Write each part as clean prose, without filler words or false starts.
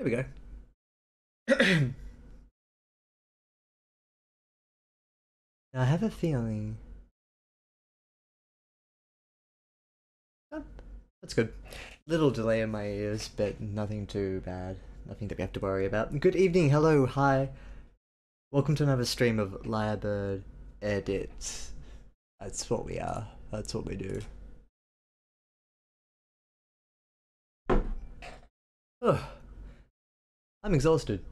There we go. I have a feeling. Oh, that's good. Little delay in my ears, but nothing too bad. Nothing that we have to worry about. Good evening, hello, hi. Welcome to another stream of Lyre Edits. That's what we are. That's what we do. Oh, I'm exhausted.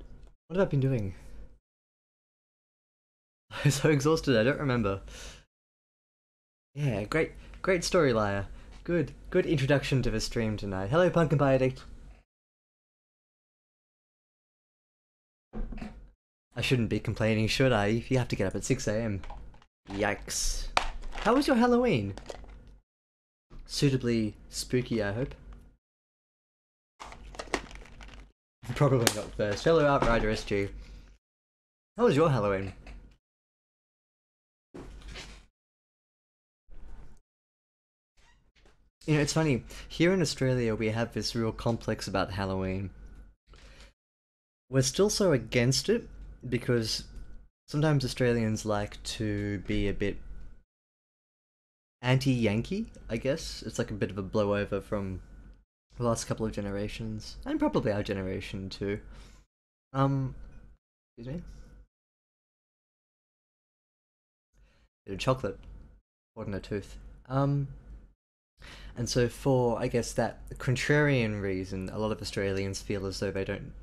What have I been doing? I'm so exhausted, I don't remember. Yeah, great story, Lyre. Good introduction to the stream tonight. Hello, Pumpkin Pie Addict. I shouldn't be complaining, should I? If you have to get up at 6 AM. Yikes. How was your Halloween? Suitably spooky, I hope. Probably not first. Hello, Outrider SG. How was your Halloween? You know, it's funny. Here in Australia, we have this real complex about Halloween. We're still so against it because sometimes Australians like to be a bit anti-Yankee, I guess. It's like a bit of a blowover from the last couple of generations, and probably our generation too. Excuse me? Bit of chocolate. Caught in a tooth. And so for, I guess, that contrarian reason, a lot of Australians feel as though they don't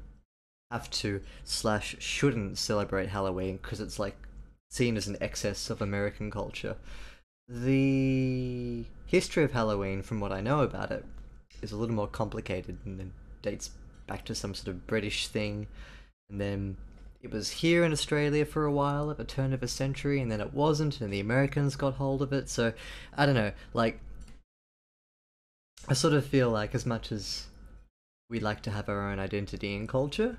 have to / shouldn't celebrate Halloween because it's like seen as an excess of American culture. The history of Halloween, from what I know about it, is a little more complicated and then dates back to some sort of British thing, and then it was here in Australia for a while at the turn of the century, and then it wasn't, and the Americans got hold of it. So I don't know, like, I sort of feel like as much as we like to have our own identity and culture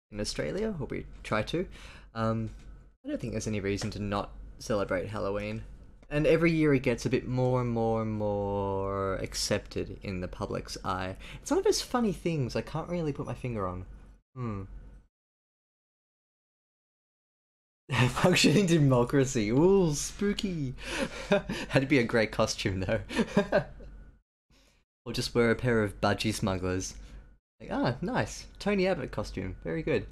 in Australia, or we try to, I don't think there's any reason to not celebrate Halloween. And every year it gets a bit more and more and more accepted in the public's eye. It's one of those funny things I can't really put my finger on. Functioning democracy. Ooh, spooky. That'd be a great costume though. Or just wear a pair of budgie smugglers. Like, ah, nice. Tony Abbott costume. Very good.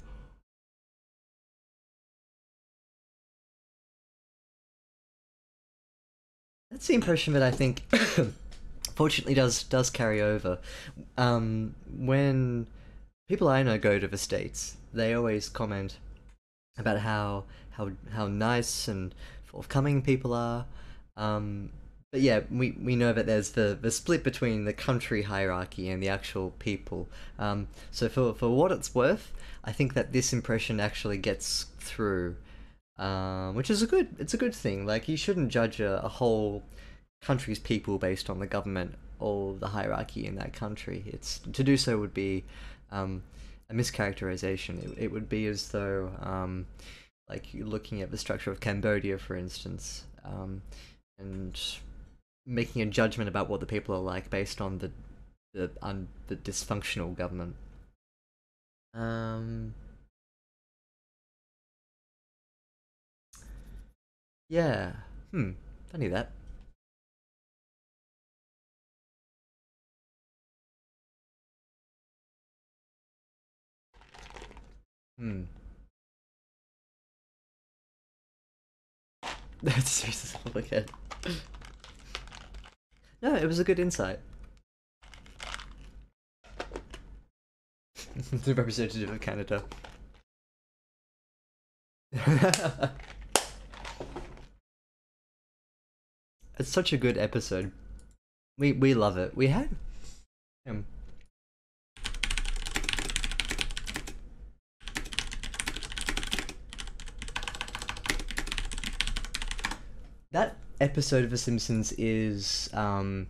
That's the impression that I think fortunately does carry over. When people I know go to the States, they always comment about how nice and forthcoming people are. But yeah, we know that there's the split between the country hierarchy and the actual people. So for what it's worth, I think that this impression actually gets through, which is it's a good thing. Like, you shouldn't judge a whole country's people based on the government or the hierarchy in that country. It's to do so would be a mischaracterization. It would be as though like you're looking at the structure of Cambodia, for instance, and making a judgment about what the people are like based on the dysfunctional government. Yeah. Funny that. That's seriously complicated. No, it was a good insight. The representative of Canada. It's such a good episode. We love it. We had that episode of The Simpsons is it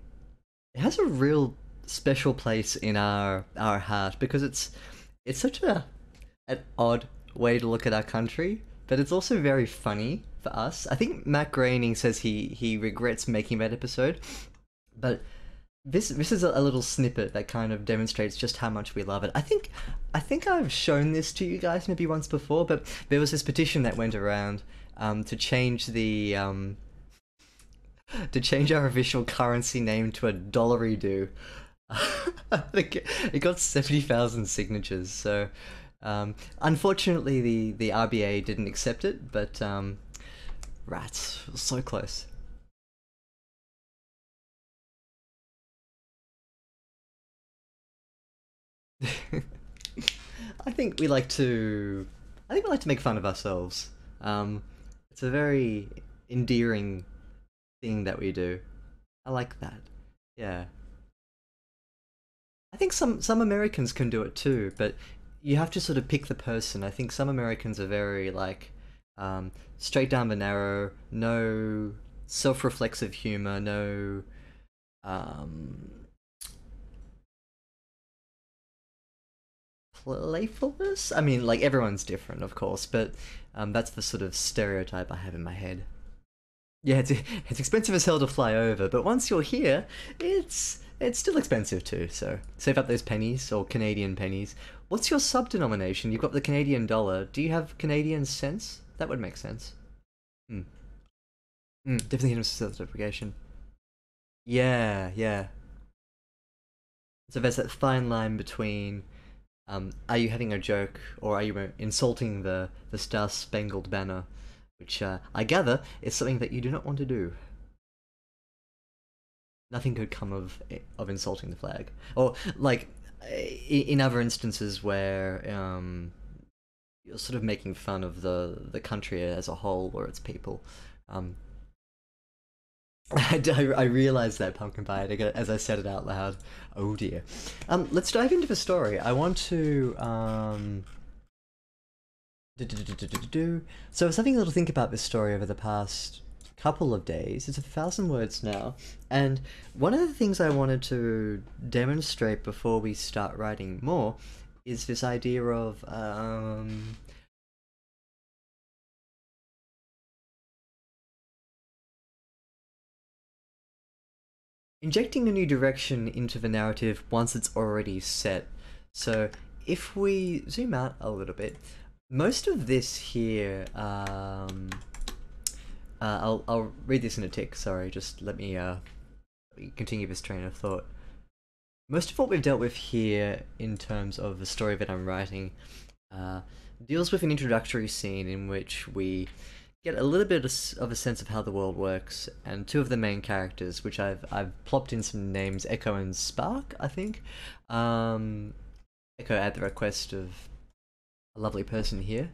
has a real special place in our heart because it's such an odd way to look at our country, but it's also very funny for us. I think Matt Groening says he regrets making that episode, but this is a little snippet that kind of demonstrates just how much we love it. I think I've shown this to you guys maybe once before, but there was this petition that went around to change the to change our official currency name to a dollary do. I think it got 70,000 signatures, so unfortunately the RBA didn't accept it, but rats, it was so close. I think we like to I think we like to make fun of ourselves. Um, it's a very endearing thing that we do. I like that. Yeah. I think some Americans can do it too, but you have to sort of pick the person. I think some Americans are very like straight down the narrow, no self-reflexive humor, no um, playfulness. I mean, like everyone's different, of course, but that's the sort of stereotype I have in my head. Yeah, it's expensive as hell to fly over, but once you're here, it's still expensive too. So save up those pennies or Canadian pennies. What's your sub denomination? You've got the Canadian dollar. Do you have Canadian cents? That would make sense. Hmm. Definitely hit some certification. Yeah, yeah. So there's that fine line between are you having a joke or are you insulting the Star Spangled Banner, which I gather is something that you do not want to do. Nothing could come of insulting the flag, or like in other instances where you're sort of making fun of the country as a whole or its people. Um, I realized that pumpkin pie as I said it out loud. Oh dear. Let's dive into the story. I want to So I was having a little think about this story over the past couple of days. It's 1,000 words now, and one of the things I wanted to demonstrate before we start writing more is this idea of injecting a new direction into the narrative once it's already set. So if we zoom out a little bit, most of this here, I'll read this in a tick. Sorry, just let me continue this train of thought. Most of what we've dealt with here in terms of the story that I'm writing uh, deals with an introductory scene in which we get a little bit of a sense of how the world works, and two of the main characters, which I've plopped in some names, Echo and Spark, I think. Um, Echo at the request of a lovely person here.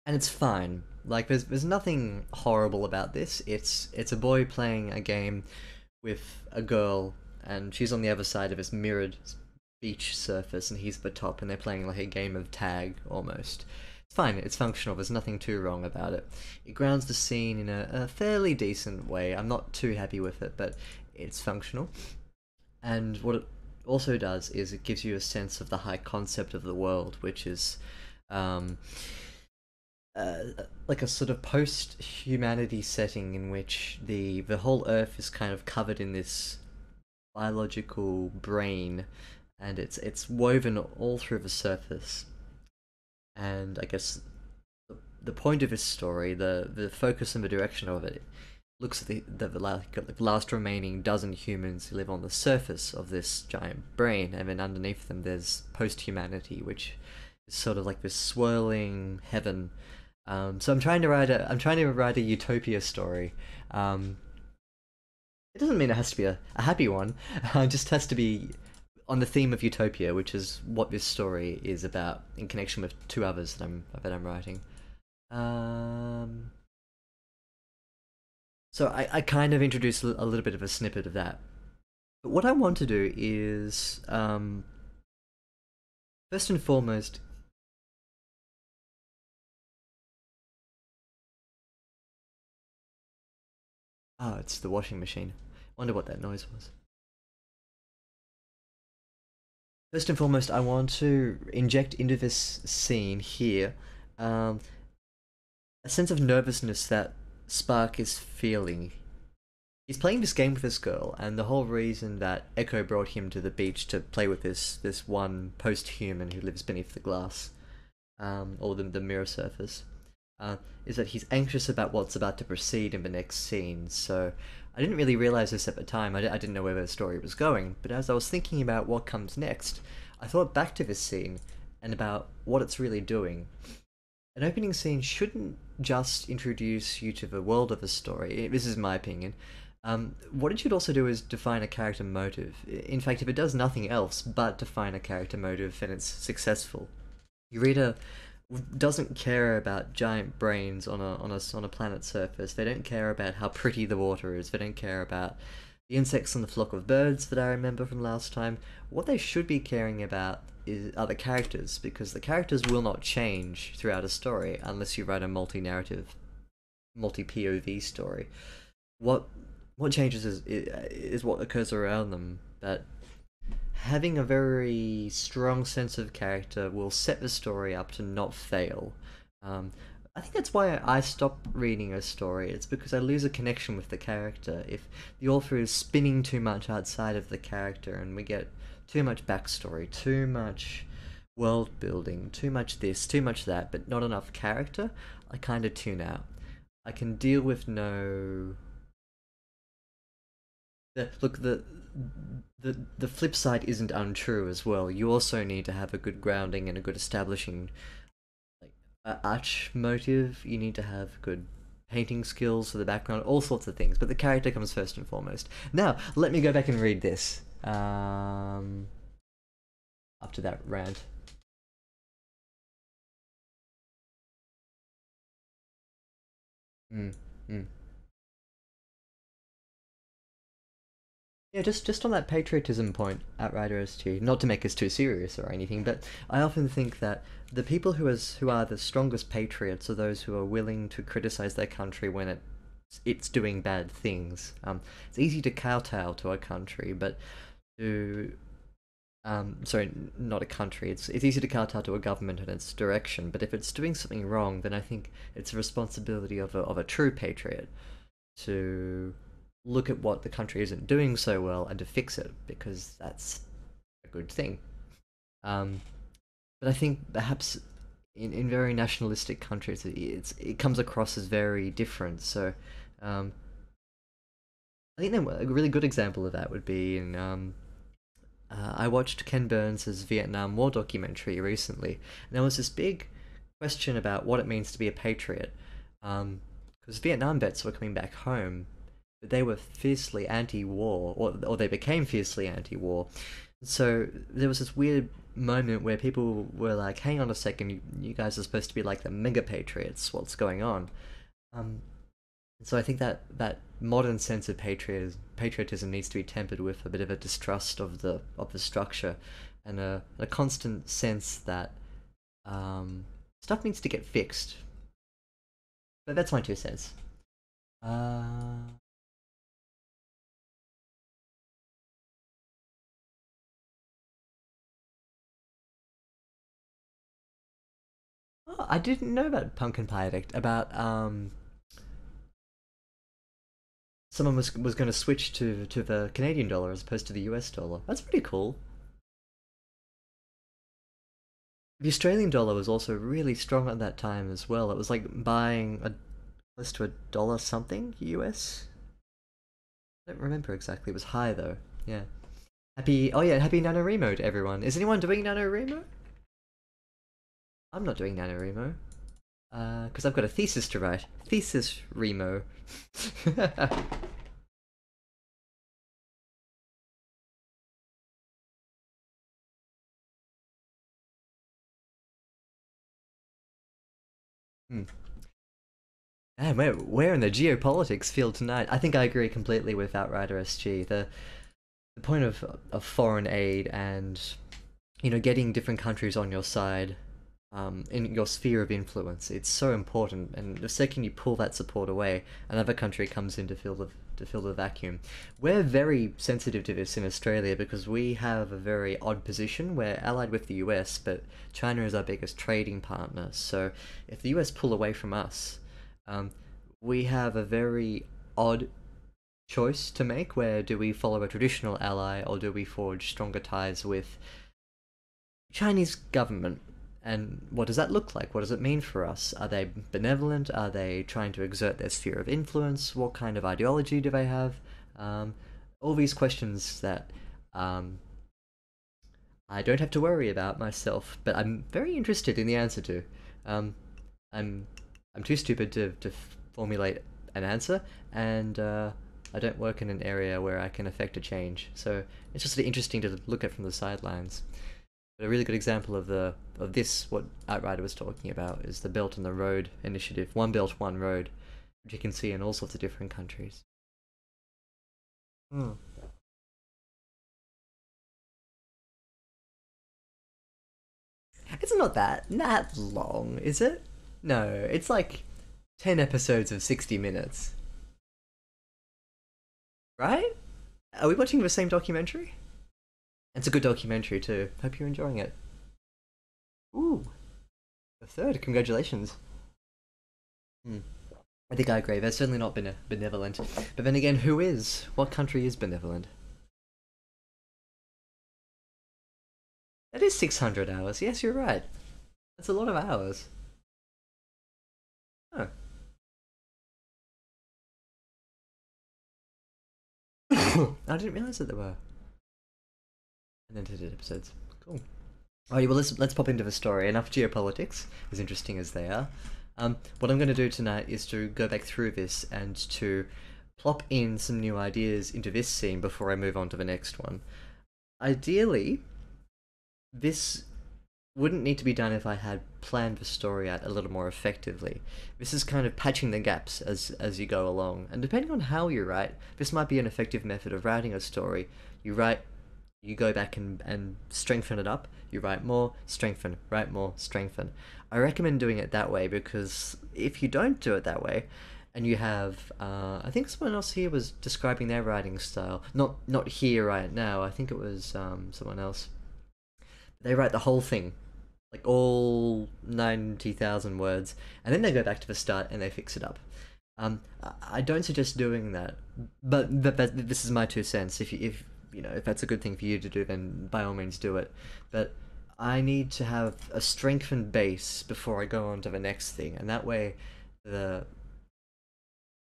And it's fine. Like there's nothing horrible about this. It's a boy playing a game with a girl, and she's on the other side of this mirrored beach surface, and he's at the top, and they're playing like a game of tag almost. It's fine. It's functional. There's nothing too wrong about it. It grounds the scene in a fairly decent way. I'm not too happy with it, but it's functional. And what it also does is it gives you a sense of the high concept of the world, which is um, uh, like a sort of post-humanity setting in which the whole Earth is kind of covered in this biological brain, and it's woven all through the surface. And I guess the point of this story, the focus and the direction of it, looks at the last remaining dozen humans who live on the surface of this giant brain, and then underneath them there's post-humanity, which is sort of like this swirling heaven. So I'm trying to write a utopia story. Um, it doesn't mean it has to be a happy one. It just has to be on the theme of utopia, which is what this story is about in connection with two others that I'm writing. Um, so I kind of introduced a little bit of a snippet of that. But what I want to do is first and foremost. Oh, it's the washing machine. Wonder what that noise was. First and foremost, I want to inject into this scene here um, a sense of nervousness that Spark is feeling. He's playing this game with this girl, and the whole reason that Echo brought him to the beach to play with this one post-human who lives beneath the glass, or the mirror surface, is that he's anxious about what's about to proceed in the next scene. So I didn't really realize this at the time. I didn't know where the story was going. But as I was thinking about what comes next, I thought back to this scene and about what it's really doing. An opening scene shouldn't just introduce you to the world of the story. This is my opinion. What it should also do is define a character motive. In fact, if it does nothing else but define a character motive, then it's successful. Your reader doesn't care about giant brains on a planet's surface. They don't care about how pretty the water is. They don't care about the insects and the flock of birds that I remember from last time. What they should be caring about are the characters, because the characters will not change throughout a story unless you write a multi-narrative, multi-POV story. What changes is what occurs around them. That having a very strong sense of character will set the story up to not fail. I think that's why I stop reading a story. It's because I lose a connection with the character. If the author is spinning too much outside of the character and we get too much backstory, too much world building, too much this, too much that, but not enough character, I kind of tune out. I can deal with no... Look, the flip side isn't untrue as well. You also need to have a good grounding and a good establishing, like, arch motive. You need to have good painting skills for the background, all sorts of things. But the character comes first and foremost. Now, let me go back and read this. After that rant. Mm, mm. Yeah, just on that patriotism point at Rider SG, not to make us too serious or anything, but I often think that the people who are the strongest patriots are those who are willing to criticize their country when it's doing bad things. It's easy to kowtow to a country, but to sorry, not a country. It's easy to kowtow to a government and its direction, but if it's doing something wrong, then I think it's the responsibility of a true patriot to look at what the country isn't doing so well and to fix it, because that's a good thing. Um, but I think perhaps in very nationalistic countries, it comes across as very different. So um, I think a really good example of that would be in I watched Ken Burns' Vietnam War documentary recently, and there was this big question about what it means to be a patriot, because Vietnam vets were coming back home, but they were fiercely anti-war, or they became fiercely anti-war. So there was this weird moment where people were like, "Hang on a second, you guys are supposed to be like the mega patriots. What's going on?" Um, so I think that modern sense of patriotism needs to be tempered with a bit of a distrust of the structure, and a constant sense that stuff needs to get fixed. But that's my 2 cents. Uh, oh, I didn't know about Pumpkin Pie Addict. About someone was going to switch to the Canadian dollar as opposed to the US dollar. That's pretty cool. The Australian dollar was also really strong at that time as well. It was like buying a close to $1 something US. I don't remember exactly. It was high though. Yeah. Happy. Oh yeah. Happy NaNoWriMo to everyone. Is anyone doing NaNoWriMo? I'm not doing NaNoWriMo. Because I've got a thesis to write. Thesis Remo. Hmm. Man, we're in the geopolitics field tonight. I think I agree completely with Outrider SG. The point of foreign aid and getting different countries on your side, in your sphere of influence, it's so important. And the second you pull that support away, another country comes in to fill the vacuum. We're very sensitive to this in Australia because we have a very odd position. We're allied with the US, but China is our biggest trading partner. So if the US pull away from us, um, we have a very odd choice to make. Where do we follow a traditional ally, or do we forge stronger ties with Chinese government? And what does that look like? What does it mean for us? Are they benevolent? Are they trying to exert their sphere of influence? What kind of ideology do they have? Um, all these questions that um, I don't have to worry about myself, but I'm very interested in the answer to. Um, I'm I'm too stupid to formulate an answer, and I don't work in an area where I can affect a change. So it's just interesting to look at from the sidelines. But a really good example of this, what Outrider was talking about, is the Belt and the Road initiative. One Belt, One Road, which you can see in all sorts of different countries. Hmm. It's not that long, is it? No, it's like 10 episodes of 60 minutes. Right? Are we watching the same documentary? It's a good documentary too. Hope you're enjoying it. Ooh, the third. Congratulations. Hmm. I think I agree. They're certainly not benevolent. But then again, who is? What country is benevolent? That is 600 hours. Yes, you're right. That's a lot of hours. Oh. I didn't realize that there were unedited episodes. Cool. Alright, well let's pop into the story. Enough geopolitics, as interesting as they are. What I'm going to do tonight is to go back through this and to plop in some new ideas into this scene before I move on to the next one. Ideally, this wouldn't need to be done if I had planned the story out a little more effectively. This is kind of patching the gaps as you go along, and depending on how you write, this might be an effective method of writing a story. You write, you go back and strengthen it up, you write more, strengthen, write more, strengthen. I recommend doing it that way because if you don't do it that way, and you have, I think someone else here was describing their writing style. Not here right now. I think it was someone else. They write the whole thing, like all 90,000 words, and then they go back to the start and they fix it up. I don't suggest doing that, but this is my 2 cents. If you know if that's a good thing for you to do, then by all means do it. But I need to have a strengthened base before I go on to the next thing, and that way the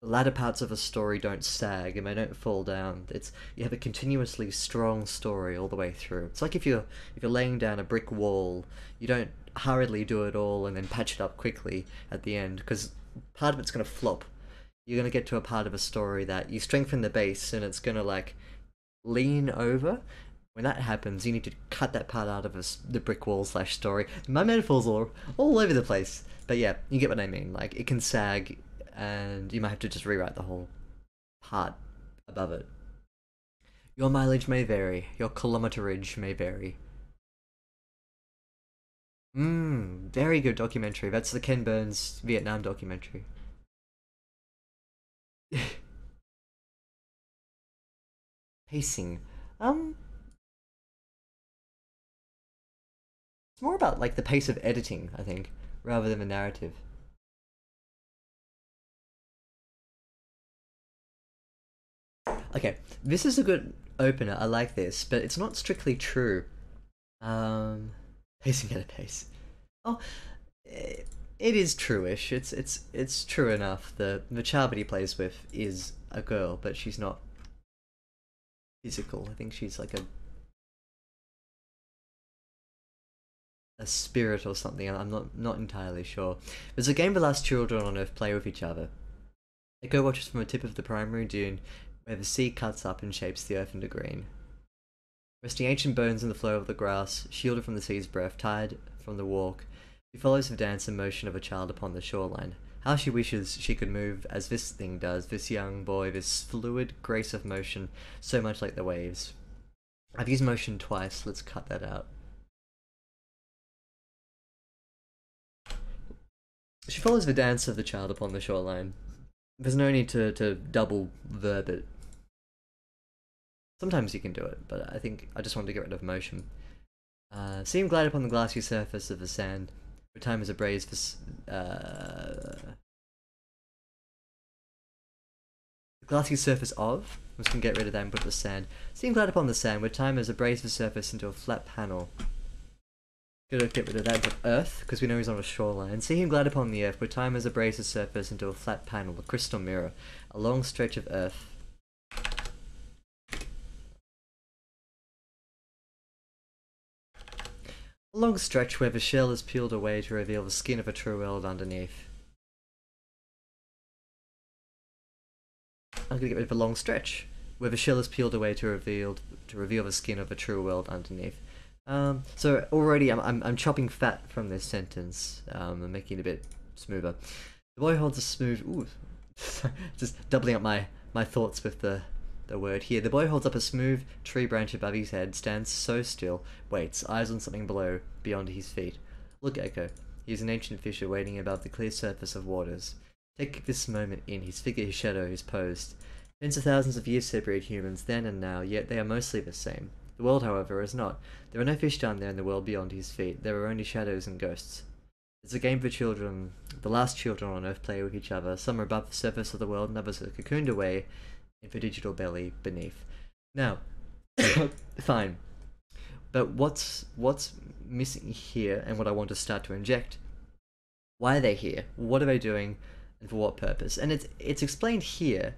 the latter parts of a story don't sag and they don't fall down. It's you have a continuously strong story all the way through. It's like if you're laying down a brick wall, you don't hurriedly do it all and then patch it up quickly at the end because part of it's gonna flop. You're gonna get to a part of a story that you strengthen the base and it's gonna like lean over. When that happens, you need to cut that part out of the brick wall slash story. My metaphors are all over the place, but yeah, you get what I mean. Like it can sag, and you might have to just rewrite the whole part above it. Your mileage may vary. Your kilometerage may vary. Very good documentary. That's the Ken Burns Vietnam documentary. Pacing. Um, it's more about like the pace of editing, I think, rather than the narrative. Okay, this is a good opener. I like this, but it's not strictly true. Um, Pacing at a pace. Oh, it is true-ish. It's true enough. The child that he plays with is a girl, but she's not physical. I think she's like a spirit or something. I'm not entirely sure. There's a game the last children on Earth play with each other. Echo watches from the tip of the primary dune, where the sea cuts up and shapes the earth into green. Resting ancient bones in the flow of the grass, shielded from the sea's breath, tired from the walk, she follows the dance and motion of a child upon the shoreline. How she wishes she could move as this thing does, this young boy, this fluid grace of motion, so much like the waves. I've used motion twice, let's cut that out. She follows the dance of the child upon the shoreline. There's no need to double verb it. Sometimes you can do it, but I think I just wanted to get rid of motion. See him glide upon the glassy surface of the sand. Over time as a braze for The glassy surface of, we can get rid of that and put the sand. See him glide upon the sand, where time has abrased the surface into a flat panel. Gotta get rid of that, but earth, because we know he's on a shoreline. See him glide upon the earth, where time has abrased the surface into a flat panel, a crystal mirror, a long stretch of earth. A long stretch where the shell is peeled away to reveal the skin of a true world underneath. I'm gonna get rid of a long stretch where the shell is peeled away to reveal the skin of a true world underneath. So already I'm chopping fat from this sentence. I'm making it a bit smoother. The boy holds a smooth. Ooh, just doubling up my thoughts with the word here. The boy holds up a smooth tree branch above his head, stands so still, waits, eyes on something below, beyond his feet. Look, Echo. He is an ancient fisher waiting above the clear surface of waters. Take this moment in. His figure, his shadow, his pose. Tens of thousands of years separate humans then and now, yet they are mostly the same. The world, however, is not. There are no fish down there in the world beyond his feet. There are only shadows and ghosts. It's a game for children. The last children on Earth play with each other. Some are above the surface of the world, and others are cocooned away in the digital belly beneath. Now, fine. But what's missing here, and what I want to start to inject? Why are they here? What are they doing? And for what purpose? And it's explained here.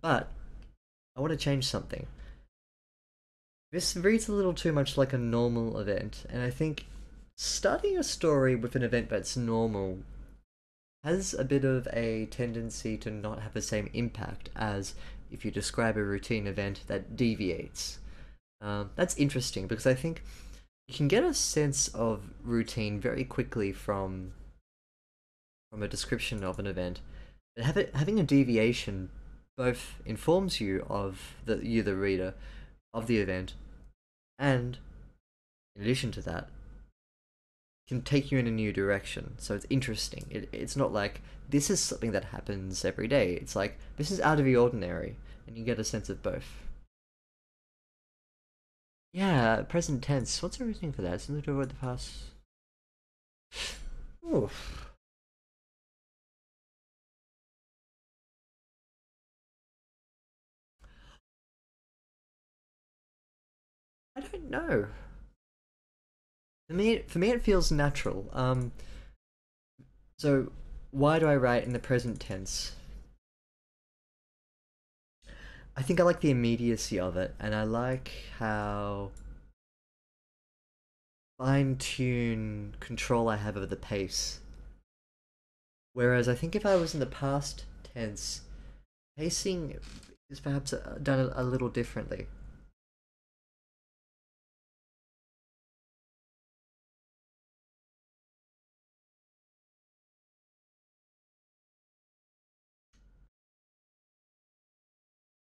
But I want to change something. This reads a little too much like a normal event, and I think starting a story with an event that's normal has a bit of a tendency to not have the same impact as if you describe a routine event that deviates. That's interesting because I think you can get a sense of routine very quickly from a description of an event. But having a deviation both informs you of the reader of the event, and in addition to that, can take you in a new direction. So it's interesting. It's not like this is something that happens every day. It's like this is out of the ordinary, and you get a sense of both. Yeah, present tense. What's the reasoning for that? Something to do with the past. Oof. I don't know. For me, it feels natural. So why do I write in the present tense? I think I like the immediacy of it, and I like how fine-tuned control I have over the pace. Whereas I think if I was in the past tense, pacing is perhaps done a little differently.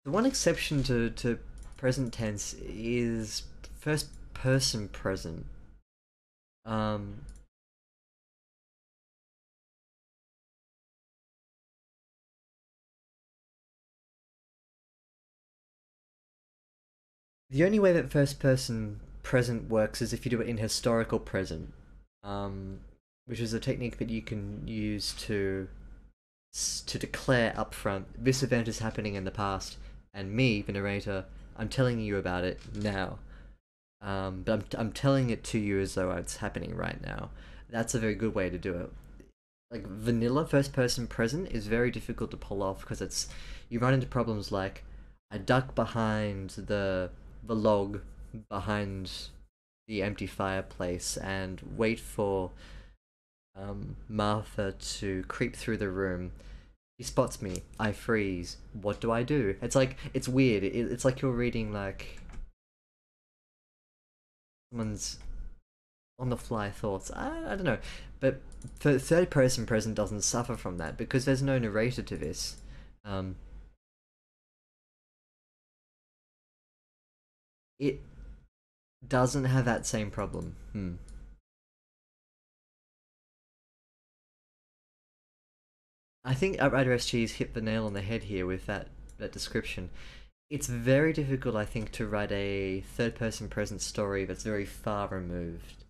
The one exception to present tense is first person present. Um, the only way that first person present works is if you do it in historical present, which is a technique that you can use to declare upfront this event is happening in the past, and me, the narrator, I'm telling you about it now. But I'm telling it to you as though it's happening right now. That's a very good way to do it. Like vanilla first person present is very difficult to pull off because you run into problems like I duck behind the log behind the empty fireplace and wait for Martha to creep through the room. He spots me. I freeze. What do I do? It's like it's weird. It's like you're reading like someone's on the fly thoughts. I don't know, but for third person present doesn't suffer from that because there's no narrator to this. It doesn't have that same problem. I think Outrider SG's hit the nail on the head here with that description. It's very difficult, I think, to write a third person present story that's very far removed.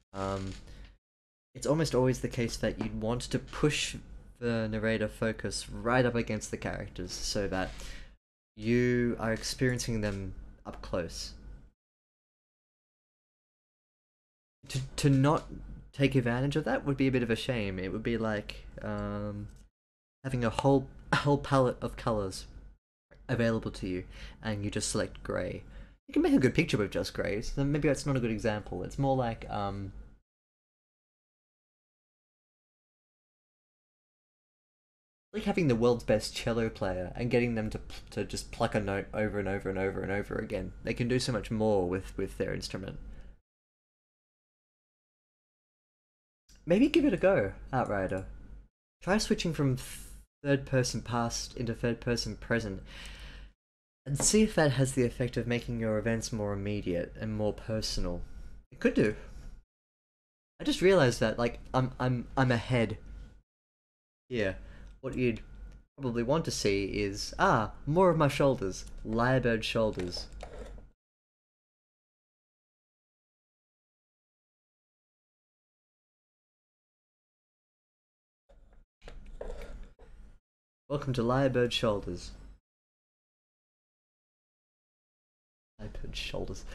it's almost always the case that you'd want to push the narrator focus right up against the characters so that you are experiencing them up close. To not take advantage of that would be a bit of a shame. It would be like having a whole palette of colors available to you, and you just select grey. You can make a good picture with just greys. So maybe that's not a good example. It's more like having the world's best cello player and getting them to just pluck a note over and over and over and over again. They can do so much more with their instrument. Maybe give it a go, Outrider. Try switching from third person past into third person present and see if that has the effect of making your events more immediate and more personal. It could do. I just realized that like I'm ahead here. What you'd probably want to see is more of my shoulders. Lyrebird shoulders. Welcome to Lyrebird shoulders. Lyrebird shoulders.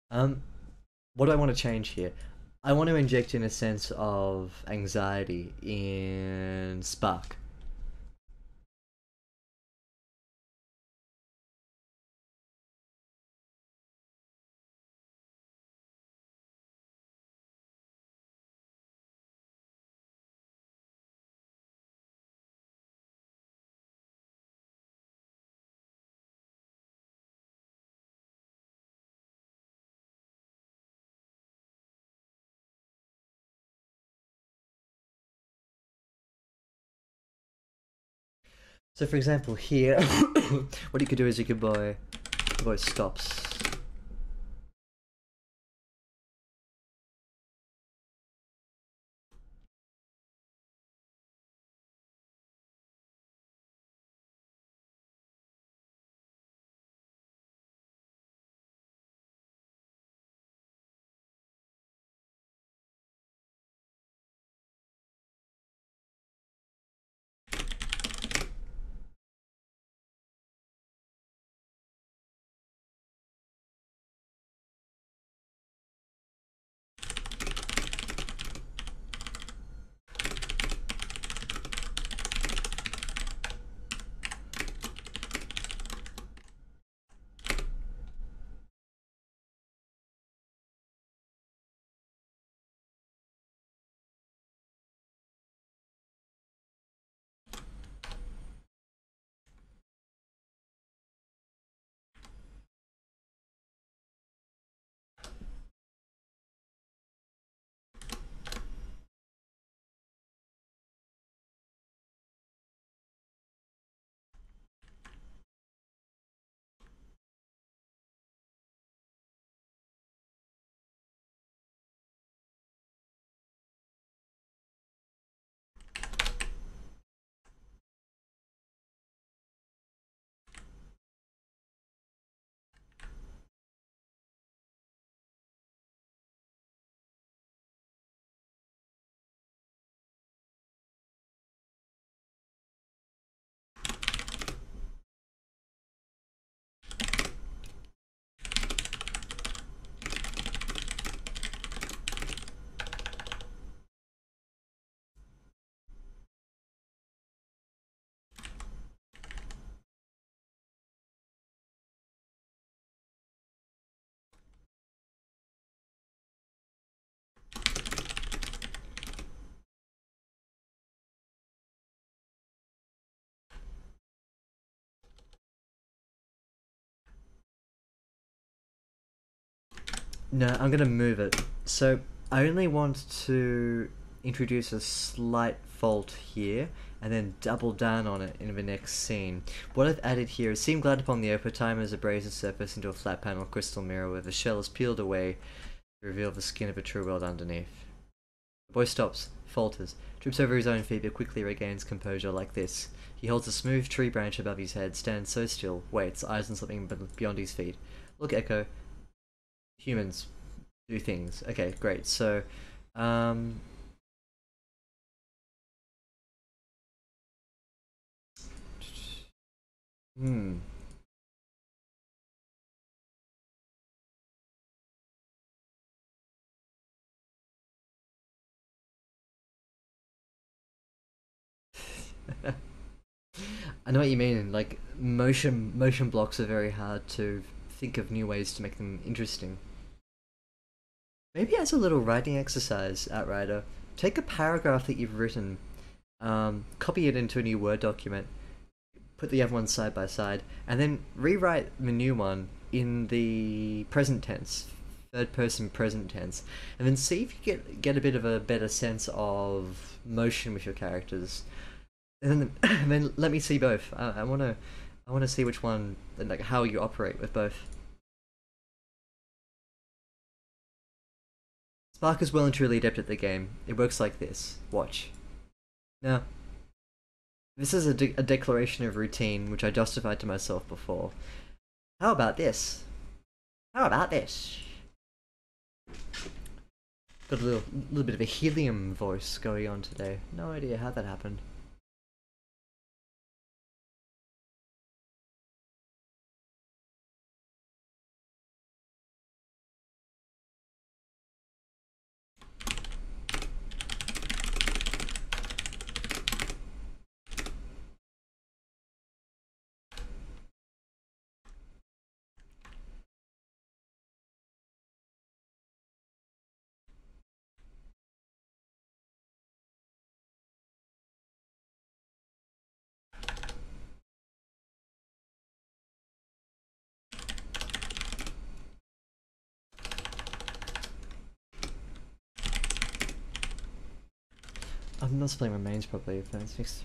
What do I want to change here? I want to inject in a sense of anxiety in Spark. So for example here, what you could do is you could buy stops. No, I'm gonna move it. So I only want to introduce a slight fault here and then double down on it in the next scene. What I've added here is seam glide upon the upper time as a brazen surface into a flat panel crystal mirror where the shell is peeled away to reveal the skin of a true world underneath. The boy stops, falters, trips over his own feet but quickly regains composure like this. He holds a smooth tree branch above his head, stands so still, waits, eyes on something beyond his feet. Look, Echo. Humans do things. Okay, great. So, I know what you mean. Like motion blocks are very hard to think of new ways to make them interesting. Maybe as a little writing exercise, Outrider, take a paragraph that you've written, copy it into a new Word document, put the other one side by side, and then rewrite the new one in the present tense, third person present tense, and then see if you get a bit of a better sense of motion with your characters. And then and then let me see both. I wanna see which one, like how you operate with both. Spark is well and truly adept at the game. It works like this. Watch. Now, this is a declaration of routine which I justified to myself before. How about this? How about this? Got a little bit of a helium voice going on today. No idea how that happened. I'm not spelling my mains properly if that's fixed.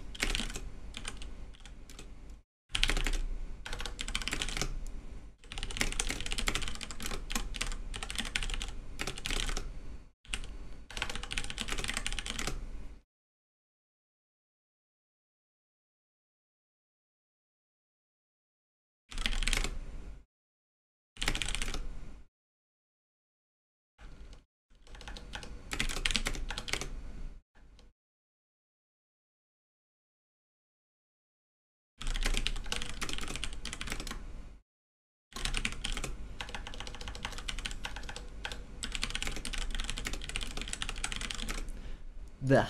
Blech.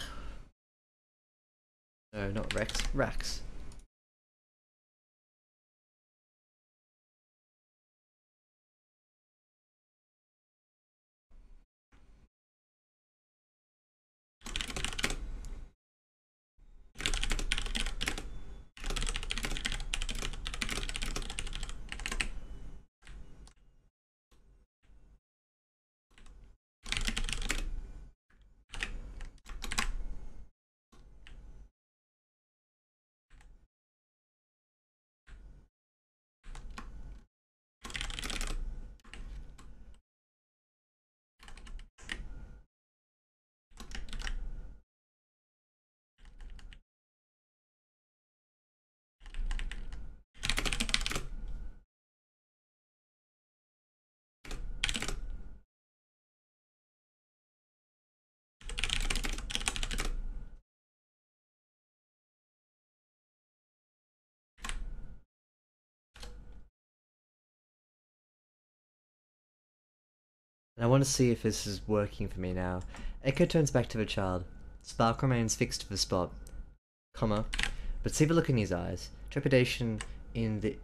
No, not Rex. Rax. And I want to see if this is working for me now. Echo turns back to the child. Spark remains fixed to the spot, comma, but see the look in his eyes. Trepidation in the...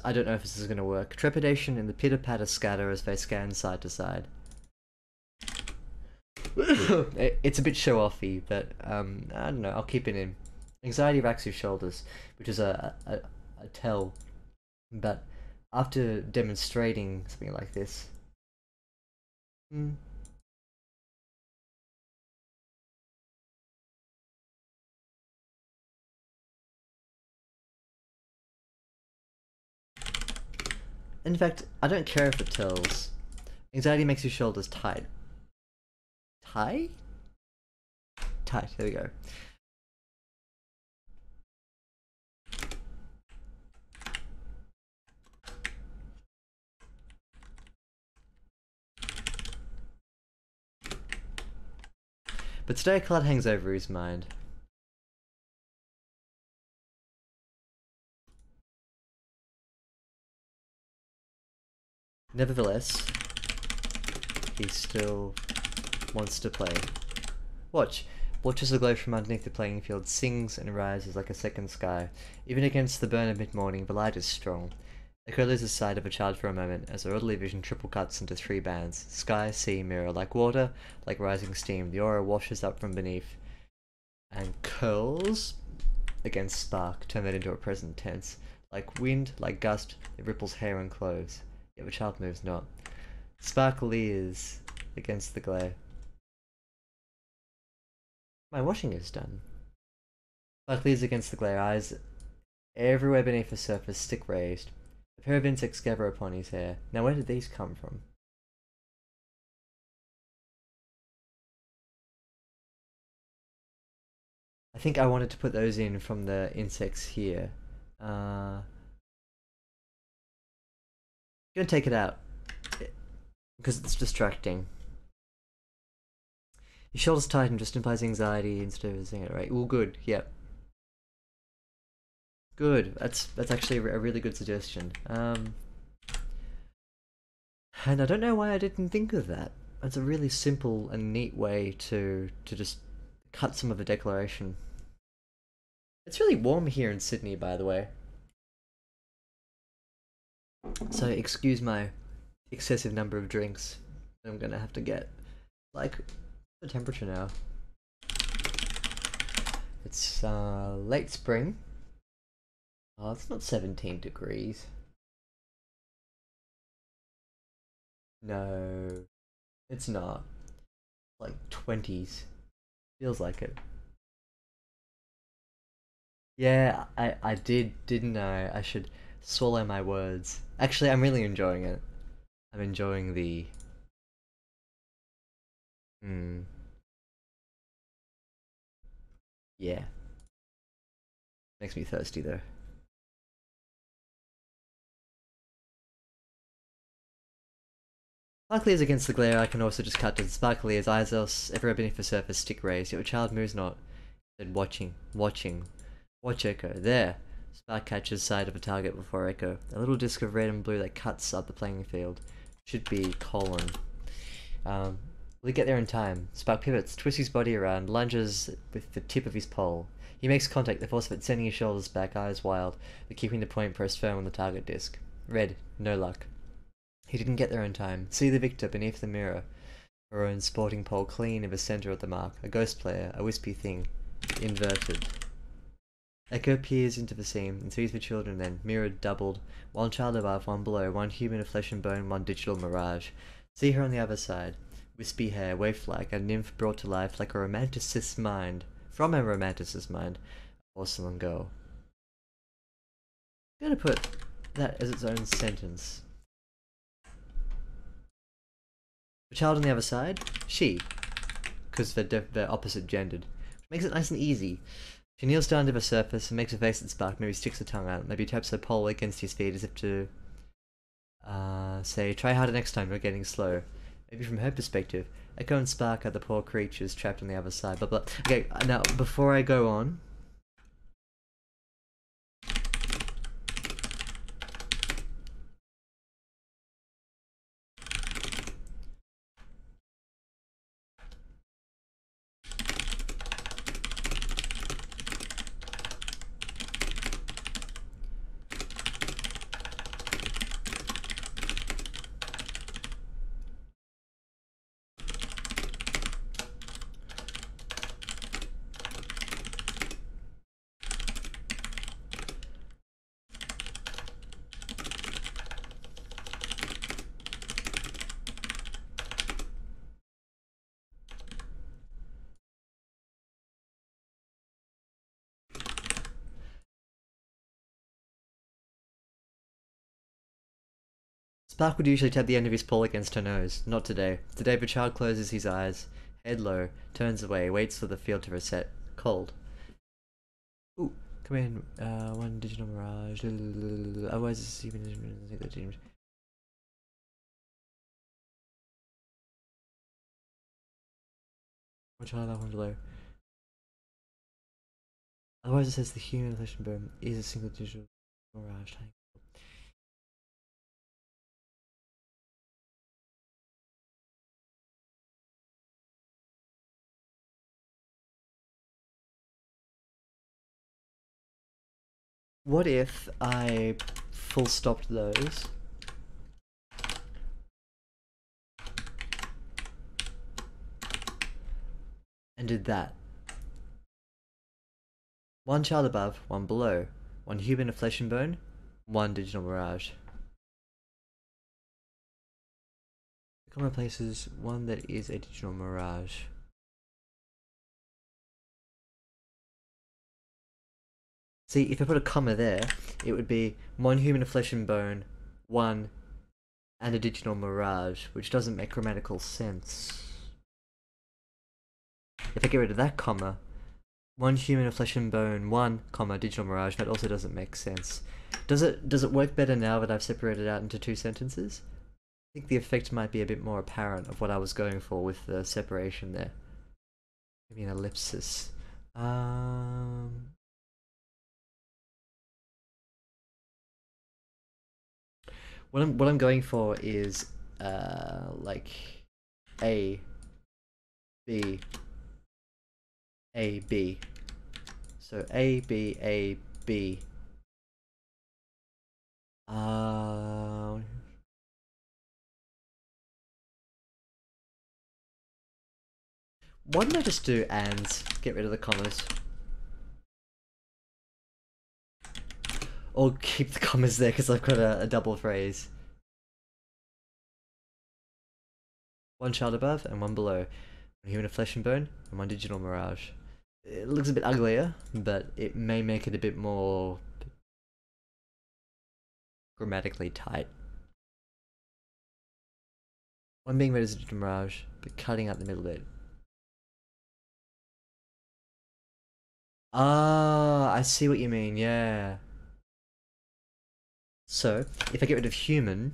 I don't know if this is going to work. Trepidation in the pitter-patter scatter as they scan side to side. It's a bit show-offy, but I don't know, I'll keep it in. Anxiety racks his shoulders, which is a tell. But after demonstrating something like this... In fact, I don't care if it tells. Anxiety makes your shoulders tight. Tight? Tight, there we go. But today a cloud hangs over his mind. Nevertheless, he still wants to play. Watch. watches the glow from underneath the playing field, sings and rises like a second sky. Even against the burn of mid-morning, the light is strong. Echo loses sight of a child for a moment as her orderly vision triple cuts into three bands. Sky, sea, mirror. Like water, like rising steam, the aura washes up from beneath and curls against spark, turn that into a present tense. Like wind, like gust, it ripples hair and clothes. Yet the child moves not. Spark leers against the glare. My washing is done. Spark leers against the glare, eyes everywhere beneath the surface, stick raised. A pair of insects gather upon his hair. Now where did these come from? I think I wanted to put those in from the insects here. Gonna take it out because it's distracting. Your shoulders tighten just implies anxiety instead of saying it right. Well, good. Yep. Good. That's actually a really good suggestion. And I don't know why I didn't think of that. It's a really simple and neat way to just cut some of the declaration. It's really warm here in Sydney, by the way. So excuse my excessive number of drinks I'm gonna have to get. Like, the temperature now. It's late spring. Oh, it's not 17 degrees. No, it's not. Like 20s. Feels like it. Yeah, I didn't I? I should swallow my words. Actually, I'm really enjoying it. I'm enjoying the... Hmm. Yeah. Makes me thirsty though. Sparkly as against the glare, I can also just cut to the sparkly as eyes else everywhere beneath the surface, stick raised. Yet the child moves not. Then watching, watching. Watch Echo. There! Spark catches sight of a target before Echo. A little disc of red and blue that cuts up the playing field. Should be colon. Will he get there in time? Spark pivots, twists his body around, lunges with the tip of his pole. He makes contact, the force of it sending his shoulders back, eyes wild, but keeping the point pressed firm on the target disc. Red. No luck. He didn't get there in time. See the victor beneath the mirror. Her own sporting pole clean in the centre of the mark. A ghost player, a wispy thing. Inverted. Echo peers into the scene and sees the children then, mirrored, doubled. One child above, one below, one human of flesh and bone, one digital mirage. See her on the other side. Wispy hair, waif-like, a nymph brought to life like a romanticist's mind. From a romanticist's mind. A porcelain girl. I'm gonna put that as its own sentence. The child on the other side, she, because they're opposite gendered. Makes it nice and easy. She kneels down to the surface and makes a face at Spark, maybe sticks her tongue out, maybe taps her pole against his feet as if to say, try harder next time, you're getting slow. Maybe from her perspective, Echo and Spark are the poor creatures trapped on the other side, blah blah. Okay, now, before I go on, Spark would usually tap the end of his pole against her nose. Not today. Today the child closes his eyes, head low, turns away, waits for the field to reset. Cold. Ooh, come in. One digital mirage. Otherwise, it's even. One child above, one below. Otherwise, it says the human flesh and bone is a single digital mirage. What if I full stopped those and did that? One child above, one below. One human of flesh and bone, one digital mirage. The comma replaces one that is a digital mirage. See, if I put a comma there, it would be one human of flesh and bone, one, and a digital mirage, which doesn't make grammatical sense. If I get rid of that comma, one human of flesh and bone, one, comma, digital mirage, that also doesn't make sense. Does it work better now that I've separated out into two sentences? I think the effect might be a bit more apparent of what I was going for with the separation there. Maybe an ellipsis. What I'm going for is like A B A B. So A B A B. Why don't I just do and get rid of the commas? Or keep the commas there because I've got a double phrase. One child above and one below. One human of flesh and bone and one digital mirage. It looks a bit uglier, but it may make it a bit more grammatically tight. One being read as a digital mirage, but cutting out the middle bit. Ah, I see what you mean, yeah. So, if I get rid of human,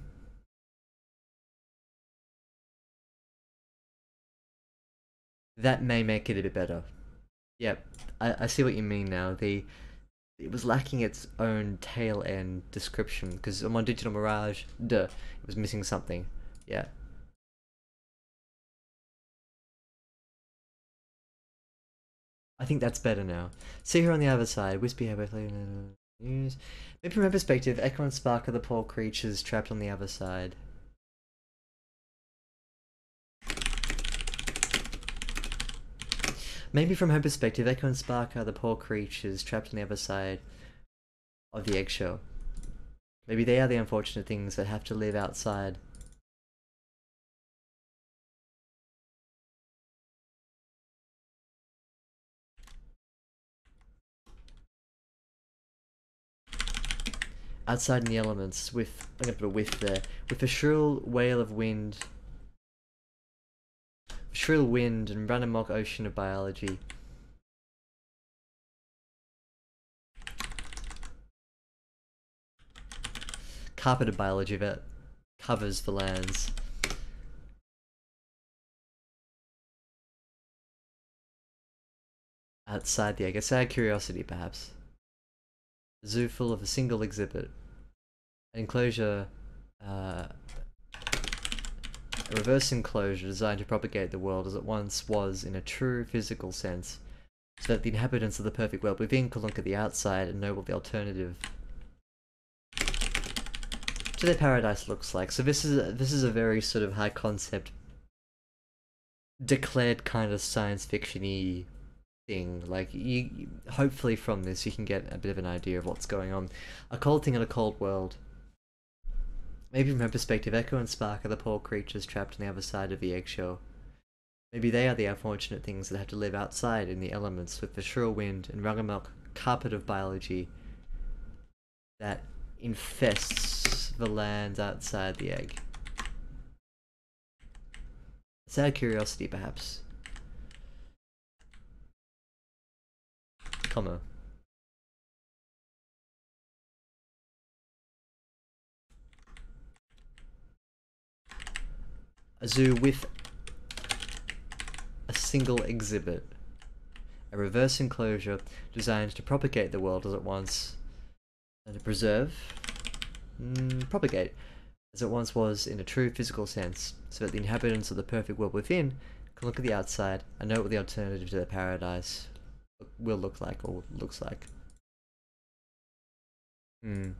that may make it a bit better. Yep, I see what you mean now. It was lacking its own tail end description, because on my digital mirage, it was missing something. Yeah. I think that's better now. See her on the other side. Wispy hair both news. Maybe from her perspective, Echo and Spark are the poor creatures trapped on the other side. Maybe from her perspective, Echo and Spark are the poor creatures trapped on the other side of the eggshell. Maybe they are the unfortunate things that have to live outside. Outside in the elements, with, I'm gonna put a with there, with a shrill wail of wind, shrill wind and run amok ocean of biology. Carpeted biology that covers the lands. Outside the egg, a sad curiosity perhaps. A zoo full of a single exhibit. An enclosure, a reverse enclosure designed to propagate the world as it once was in a true physical sense, so that the inhabitants of the perfect world within could look at the outside and know what the alternative to their paradise looks like. So this is a very sort of high concept, declared kind of science fiction-y thing. Like, you hopefully from this you can get a bit of an idea of what's going on. A cold thing in a cold world. Maybe from her perspective, Echo and Spark are the poor creatures trapped on the other side of the eggshell. Maybe they are the unfortunate things that have to live outside in the elements with the shrill wind and rug-amok carpet of biology that infests the lands outside the egg. A sad curiosity, perhaps. Comma. A zoo with a single exhibit. A reverse enclosure designed to propagate the world as it once... and to preserve... propagate, as it once was in a true physical sense, so that the inhabitants of the perfect world within can look at the outside and know what the alternative to their paradise will look like, or looks like. Hmm.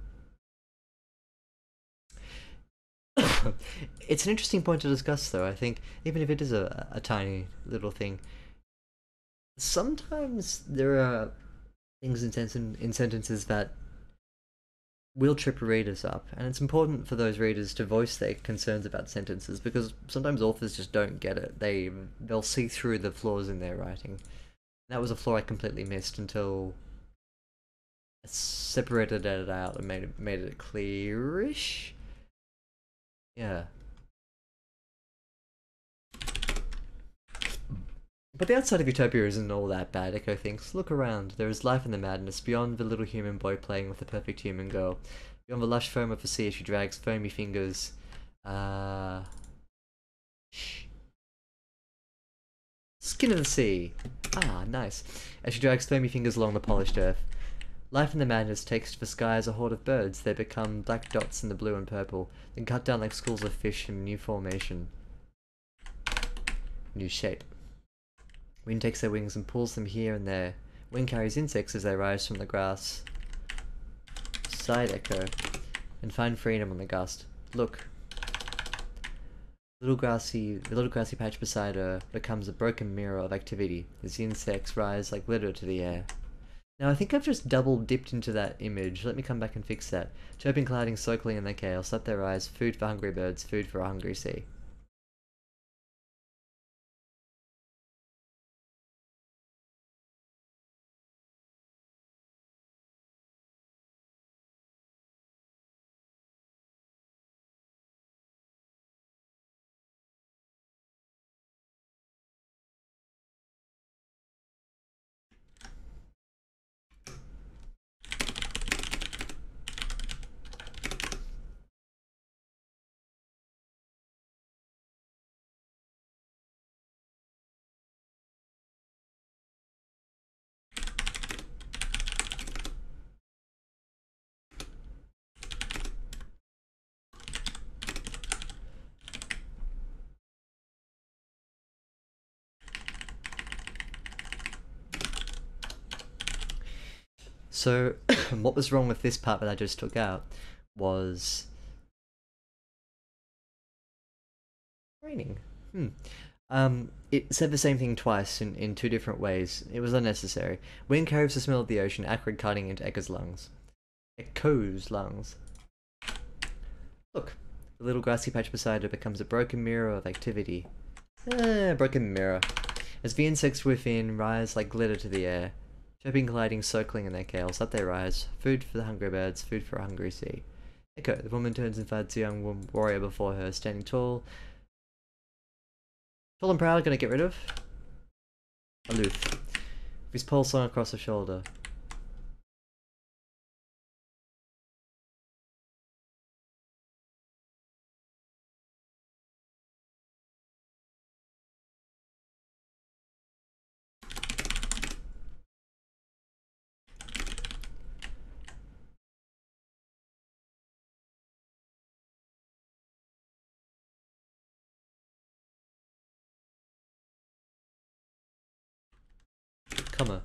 It's an interesting point to discuss, though. I think even if it is a tiny little thing, sometimes there are things in sentences that will trip readers up, and it's important for those readers to voice their concerns about sentences because sometimes authors just don't get it. They'll see through the flaws in their writing. That was a flaw I completely missed until I separated it out and made it clearish. Yeah. But the outside of Utopia isn't all that bad, Echo thinks. Look around. There is life in the madness, beyond the little human boy playing with the perfect human girl. Beyond the lush foam of the sea as she drags foamy fingers. Shh. Skin of the sea. Ah, nice. As she drags foamy fingers along the polished earth. Life in the madness takes to the sky as a horde of birds. They become black dots in the blue and purple, then cut down like schools of fish in new formation. New shape. Wind takes their wings and pulls them here and there. Wind carries insects as they rise from the grass. Side echo. And find freedom on the gust. Look. The little grassy patch beside her becomes a broken mirror of activity as the insects rise like glitter to the air. Now I think I've just double dipped into that image. Let me come back and fix that. Chirping clouding circling in their chaos, let their eyes, food for hungry birds, food for a hungry sea. So, what was wrong with this part that I just took out was raining. It said the same thing twice in two different ways. It was unnecessary. Wind carries the smell of the ocean, acrid cutting into Echo's lungs. Echo's lungs. Look, the little grassy patch beside her becomes a broken mirror of activity. Broken mirror. As the insects within rise like glitter to the air, chirping, gliding, circling in their chaos, up they rise. Food for the hungry birds, food for a hungry sea. Echo, the woman turns and finds the young warrior before her, standing tall. Tall and proud, gonna get rid of? Aloof. With his pole slung across her shoulder. Comma.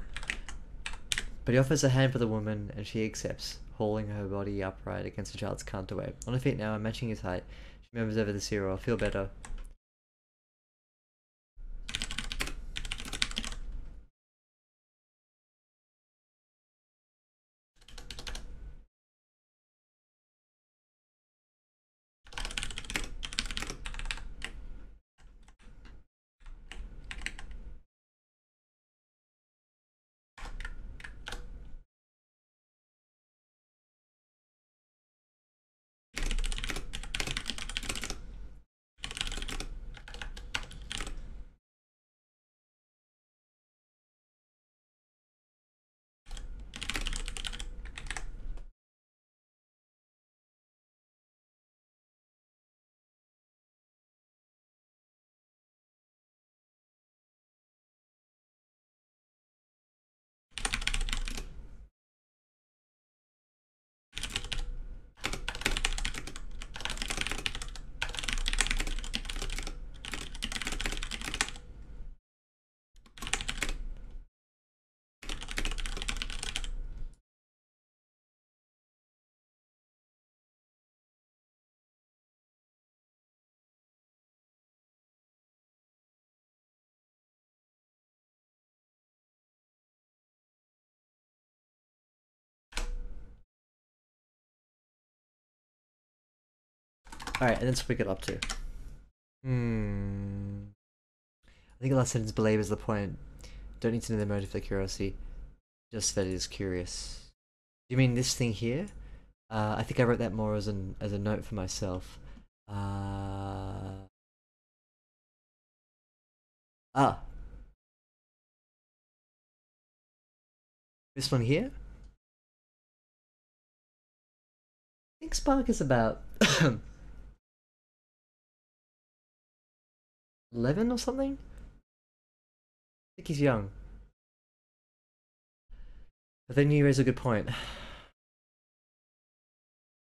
But he offers a hand for the woman, and she accepts, hauling her body upright against the child's counterweight. On her feet now, and matching his height, she murmurs over the zero. Feel better. Alright, and that's what we get up to. I think the last sentence belabors the point. Don't need to know the motive for curiosity, just that it is curious. Do you mean this thing here? I think I wrote that more as a note for myself. Ah, this one here? I think Spark is about 11 or something? I think he's young. But then you raise a good point.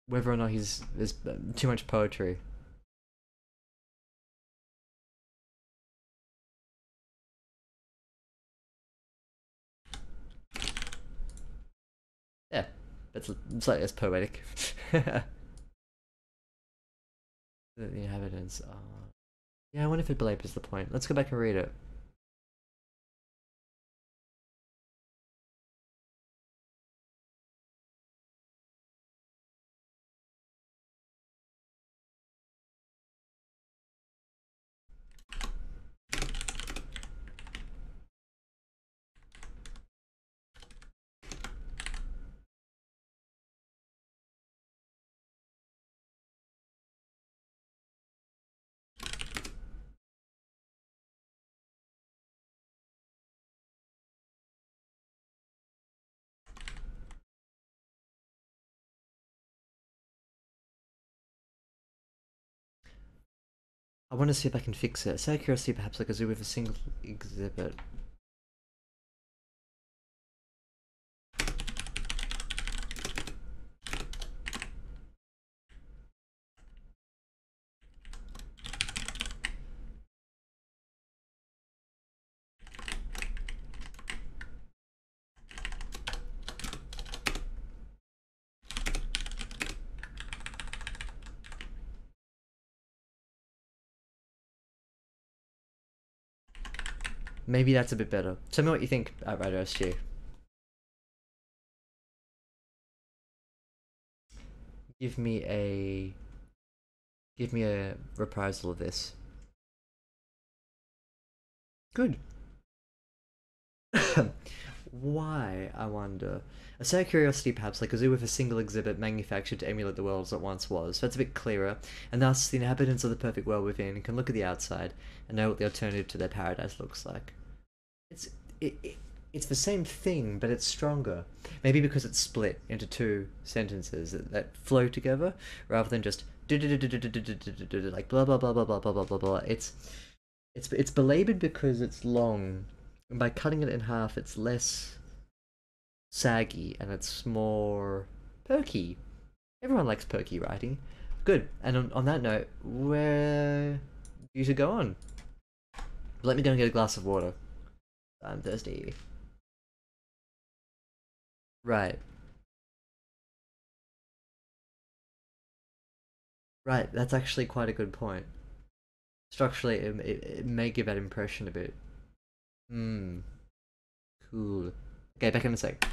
Whether or not there's too much poetry. Yeah, it's slightly less poetic. The inhabitants are... Yeah, I wonder if it belabors the point. Let's go back and read it. I want to see if I can fix it. Say curiosity, perhaps like a zoo with a single exhibit. Maybe that's a bit better. Tell me what you think, Outrider SG. Give me a... Give me a reprisal of this. Good. Why, I wonder? A set of curiosity, perhaps, like a zoo with a single exhibit manufactured to emulate the world as it once was. So that's a bit clearer, and thus the inhabitants of the perfect world within can look at the outside and know what the alternative to their paradise looks like. It's it's the same thing, but it's stronger. Maybe because it's split into two sentences that flow together, rather than just like blah blah blah blah blah blah blah blah blah. It's belabored because it's long, and by cutting it in half, it's less saggy and it's more perky. Everyone likes perky writing. Good. And on that note, where do you should go on? Let me go and get a glass of water. I'm thirsty. Right. Right, that's actually quite a good point. Structurally, it may give that impression a bit. Hmm. Cool. Okay, back in a sec.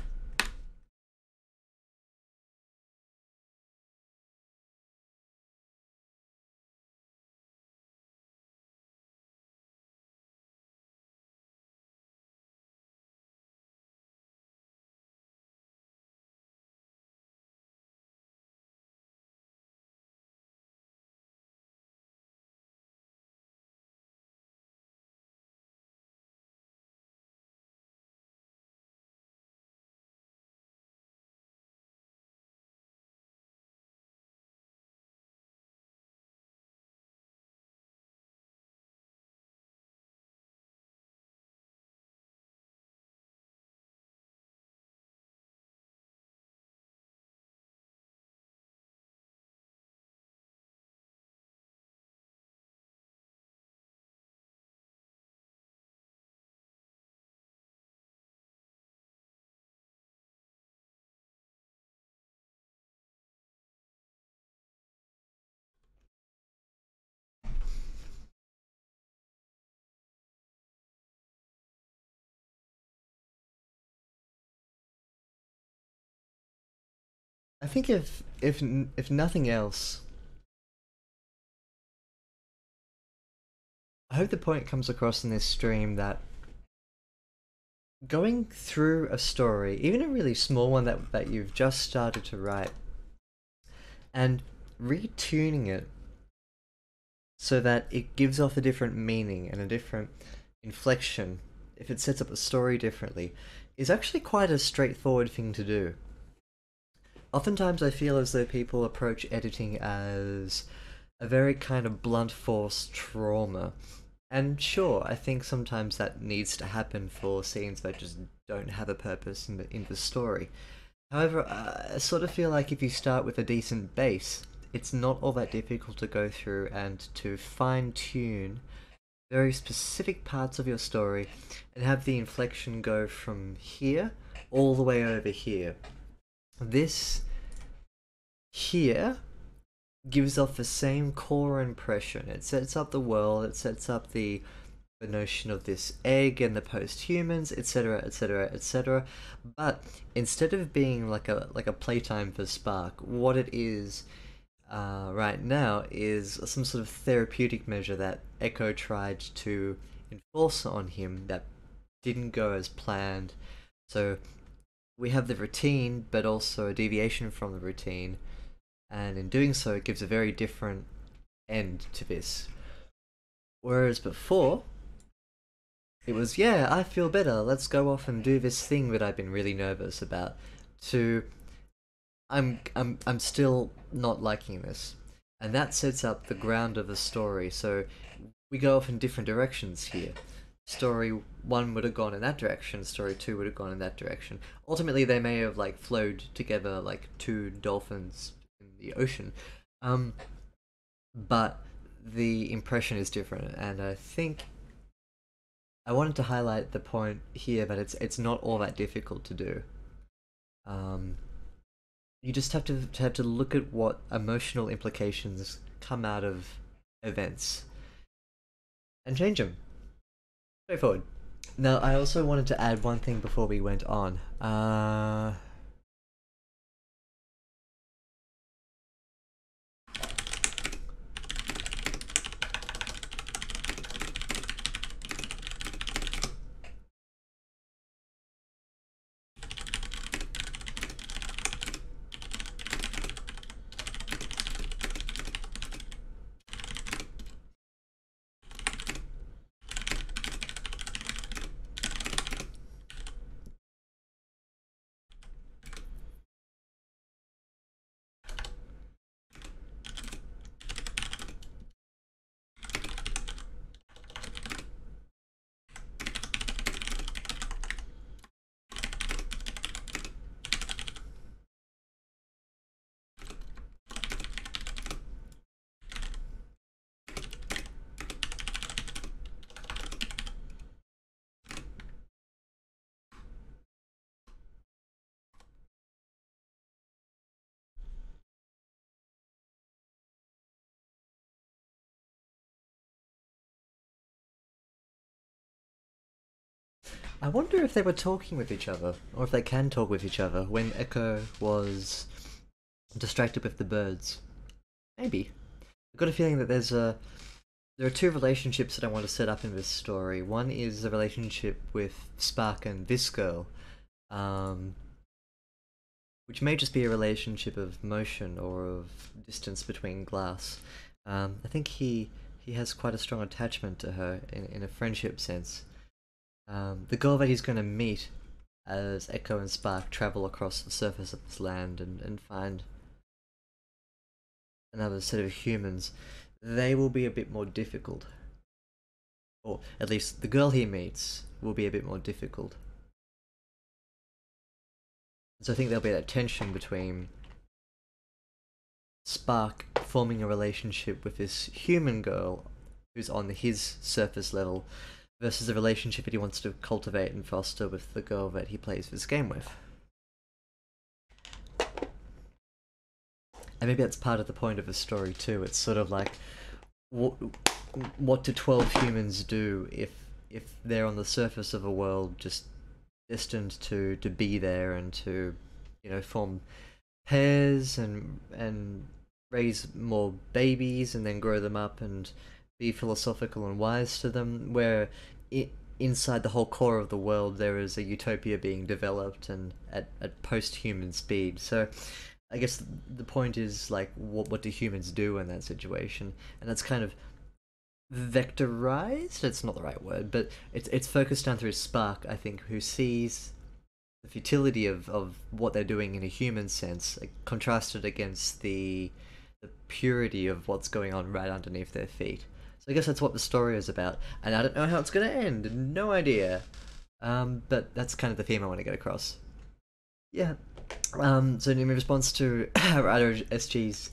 I think if nothing else, I hope the point comes across in this stream that going through a story, even a really small one that you've just started to write, and retuning it so that it gives off a different meaning and a different inflection, if it sets up the story differently, is actually quite a straightforward thing to do. Oftentimes I feel as though people approach editing as a very kind of blunt force trauma. And sure, I think sometimes that needs to happen for scenes that just don't have a purpose in the story. However, I sort of feel like if you start with a decent base, it's not all that difficult to go through and to fine-tune very specific parts of your story and have the inflection go from here all the way over here. This here gives off the same core impression. It sets up the world, it sets up the notion of this egg and the post-humans, etc, etc, etc. But instead of being like a playtime for Spark, what it is right now is some sort of therapeutic measure that Echo tried to enforce on him that didn't go as planned. So we have the routine, but also a deviation from the routine, and in doing so, it gives a very different end to this. Whereas before, it was, yeah, I feel better, let's go off and do this thing that I've been really nervous about, to I'm still not liking this. And that sets up the ground of the story, so we go off in different directions here. Story 1 would have gone in that direction, story 2 would have gone in that direction. Ultimately, they may have like flowed together like two dolphins in the ocean. But the impression is different, and I think I wanted to highlight the point here that it's not all that difficult to do. You just have to look at what emotional implications come out of events and change them. Straightforward. Now, I also wanted to add one thing before we went on. I wonder if they were talking with each other, or if they can talk with each other when Echo was distracted with the birds. Maybe. I've got a feeling that there are two relationships that I want to set up in this story. One is the relationship with Spark and this girl, which may just be a relationship of motion or of distance between glass. I think he has quite a strong attachment to her in a friendship sense. The girl that he's going to meet as Echo and Spark travel across the surface of this land and find another set of humans, they will be a bit more difficult. Or at least the girl he meets will be a bit more difficult. So I think there'll be that tension between Spark forming a relationship with this human girl who's on his surface level versus the relationship that he wants to cultivate and foster with the girl that he plays this game with. And maybe that's part of the point of the story too. It's sort of like, what do 12 humans do if they're on the surface of a world just destined to be there and to, you know, form pairs and raise more babies and then grow them up and be philosophical and wise to them, where inside the whole core of the world there is a utopia being developed and at post-human speed. So I guess the point is like what do humans do in that situation, and that's kind of vectorized. It's not the right word, but it's focused down through Spark, I think, who sees the futility of what they're doing in a human sense, like, contrasted against the purity of what's going on right underneath their feet. So I guess that's what the story is about, and I don't know how it's gonna end. No idea. But that's kind of the theme I want to get across. Yeah. So in response to writer SG's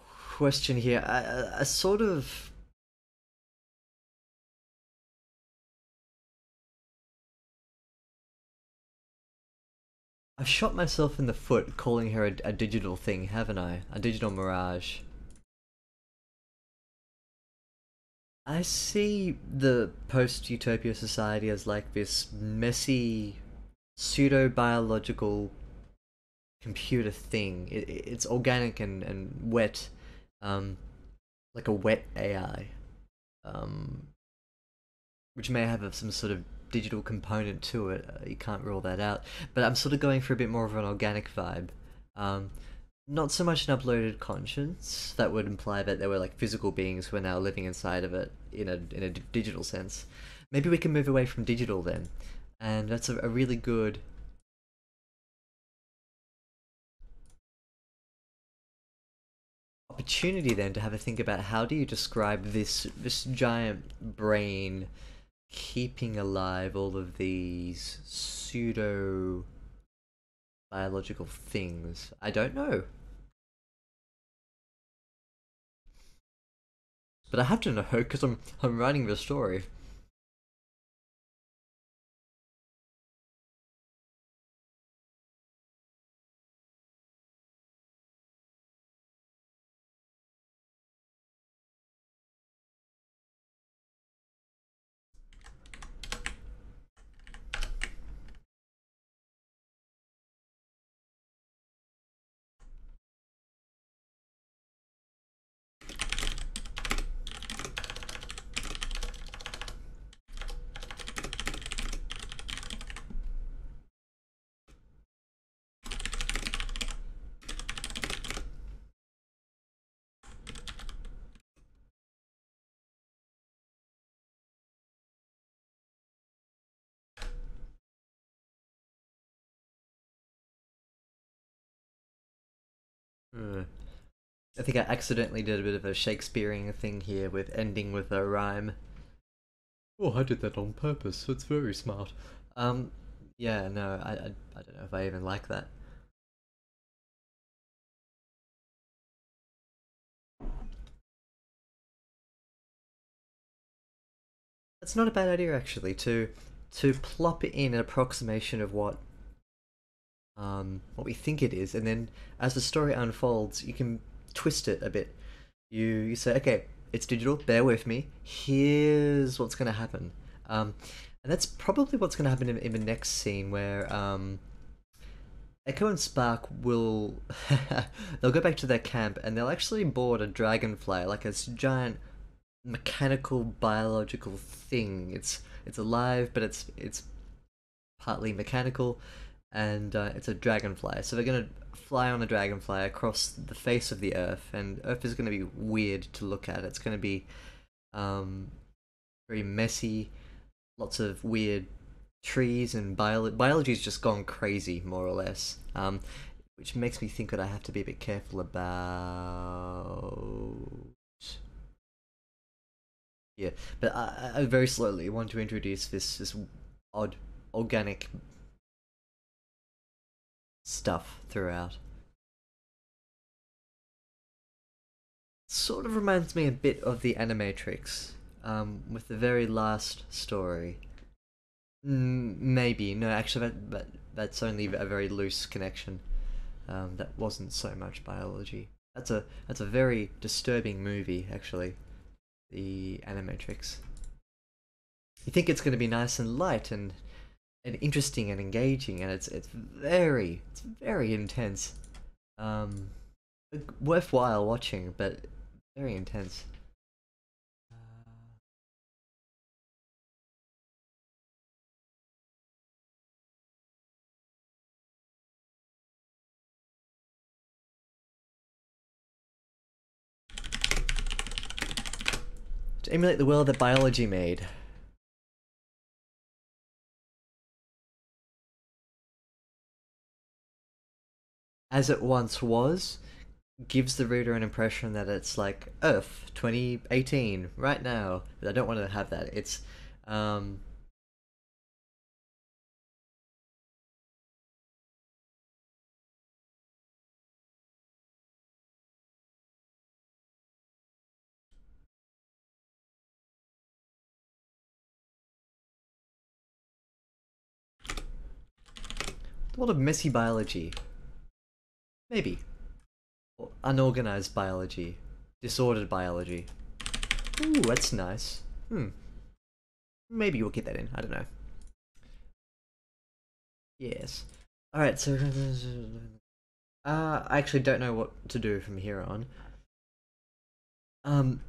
question here, I sort of I've shot myself in the foot calling her a digital thing, haven't I? A digital mirage. I see the post-utopia society as like this messy, pseudo-biological computer thing. It's organic and wet, um, like a wet AI, um, which may have some sort of digital component to it. You can't rule that out. But I'm sort of going for a bit more of an organic vibe. Um, Not so much an uploaded conscience. That would imply that there were like physical beings who are now living inside of it in a digital sense. Maybe we can move away from digital then, and that's a really good opportunity then to have a think about how do you describe this giant brain keeping alive all of these pseudo biological things. I don't know, but I have to know because I'm writing the story. Hmm. I think I accidentally did a bit of a Shakespearean thing here with ending with a rhyme. Oh, I did that on purpose. It's very smart. Um, yeah, no, I don't know if I even like that. That's not a bad idea actually. To plop in an approximation of what we think it is, and then as the story unfolds, you can twist it a bit. You say, okay, it's digital. Bear with me. Here's what's gonna happen. And that's probably what's gonna happen in the next scene where Echo and Spark will they'll go back to their camp and they'll actually board a dragonfly, like a giant mechanical biological thing. It's alive, but it's partly mechanical, and it's a dragonfly. So they're gonna fly on a dragonfly across the face of the Earth, and Earth is gonna be weird to look at. It's gonna be um, very messy, lots of weird trees, and biology's just gone crazy, more or less. Which makes me think that I have to be a bit careful about. Yeah, but I very slowly want to introduce this odd organic stuff throughout. Sort of reminds me a bit of the Animatrix, with the very last story. Maybe no, actually that's only a very loose connection. That wasn't so much biology. That's a very disturbing movie, actually. The Animatrix. You think it's going to be nice and light and and interesting and engaging, and it's very intense. Um, Worthwhile watching, but very intense. To emulate the world that biology made. As it once was, gives the reader an impression that it's like Earth 2018 right now. I don't want to have that. It's um a lot of messy biology. Maybe. Or unorganized biology. Disordered biology. Ooh, that's nice. Maybe we'll get that in. I don't know. Yes. Alright, so I actually don't know what to do from here on. Um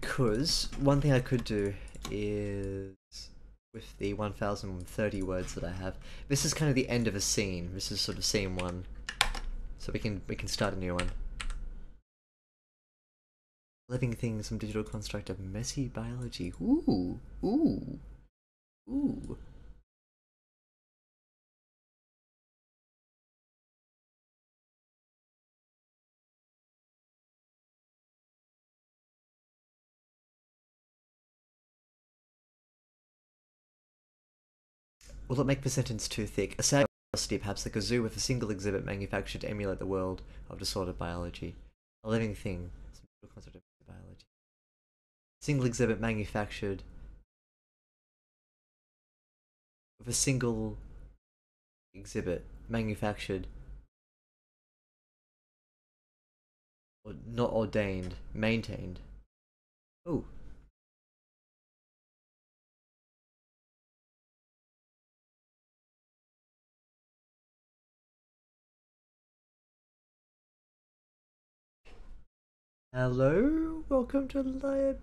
because one thing I could do is with the 1030 words that I have. This is kind of the end of a scene. This is sort of scene one. So we can start a new one. Living things, some digital construct of messy biology. Ooh, ooh, ooh. Will it make the sentence too thick? A sad curiosity, perhaps like a zoo with a single exhibit manufactured to emulate the world of disordered biology. A living thing, some digital construct of messy biology. Single exhibit manufactured with a single exhibit manufactured or not ordained, maintained. Oh, hello, welcome to Lyre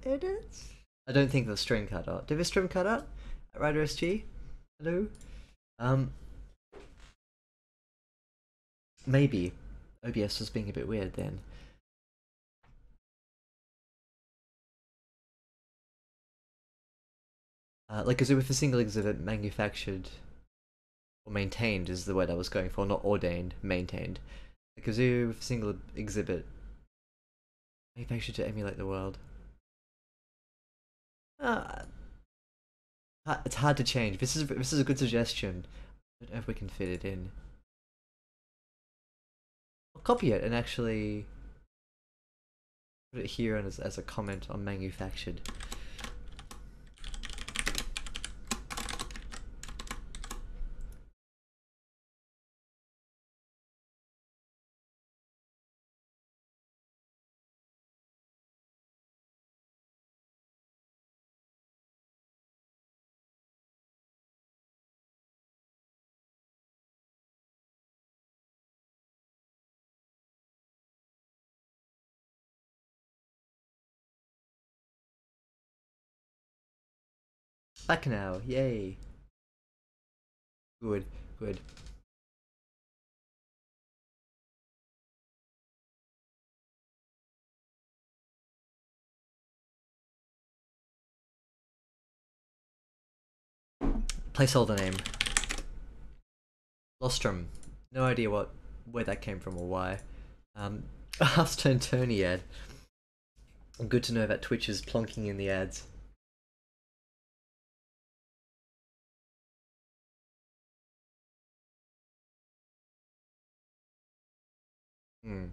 Edits. I don't think the stream cut out. Did the stream cut out? Rider SG? Hello? Um, maybe. OBS was being a bit weird then. Like a zoo with a single exhibit manufactured or maintained is the word I was going for, not ordained, maintained. Like a zoo with a single exhibit manufactured to emulate the world. Uh, it's hard to change. This is a good suggestion. I don't know if we can fit it in. I'll copy it and actually put it here as a comment on manufactured. Back now, yay. Good, good. Placeholder name. Lostrum. No idea where that came from or why. Ask turn Tony ad. Good to know that Twitch is plonking in the ads. Hmm.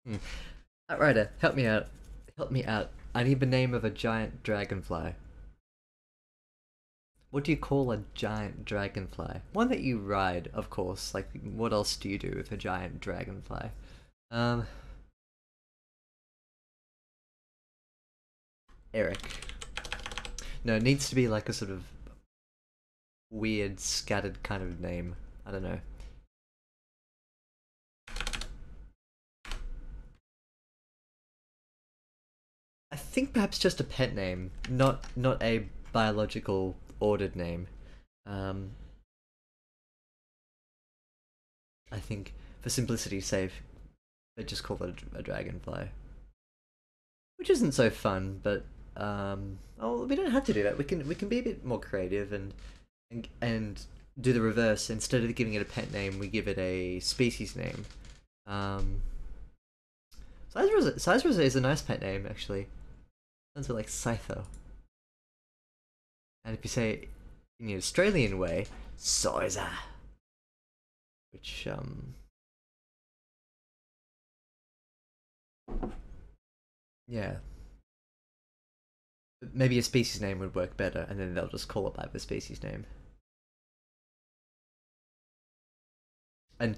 Hmm. Outrider, help me out. Help me out. I need the name of a giant dragonfly. What do you call a giant dragonfly? One that you ride, of course. Like, what else do you do with a giant dragonfly? Um, Eric. No, it needs to be like a sort of weird, scattered kind of name. I don't know. I think perhaps just a pet name, not a biological ordered name. Um, I think for simplicity's sake, they just call it a dragonfly, which isn't so fun. But oh, we don't have to do that. We can be a bit more creative and do the reverse. Instead of giving it a pet name, we give it a species name. Um, Size is a nice pet name actually. Sounds a bit like Scytho. And if you say it in the Australian way, Sizer, which yeah, maybe a species name would work better, and then they'll just call it by the species name. And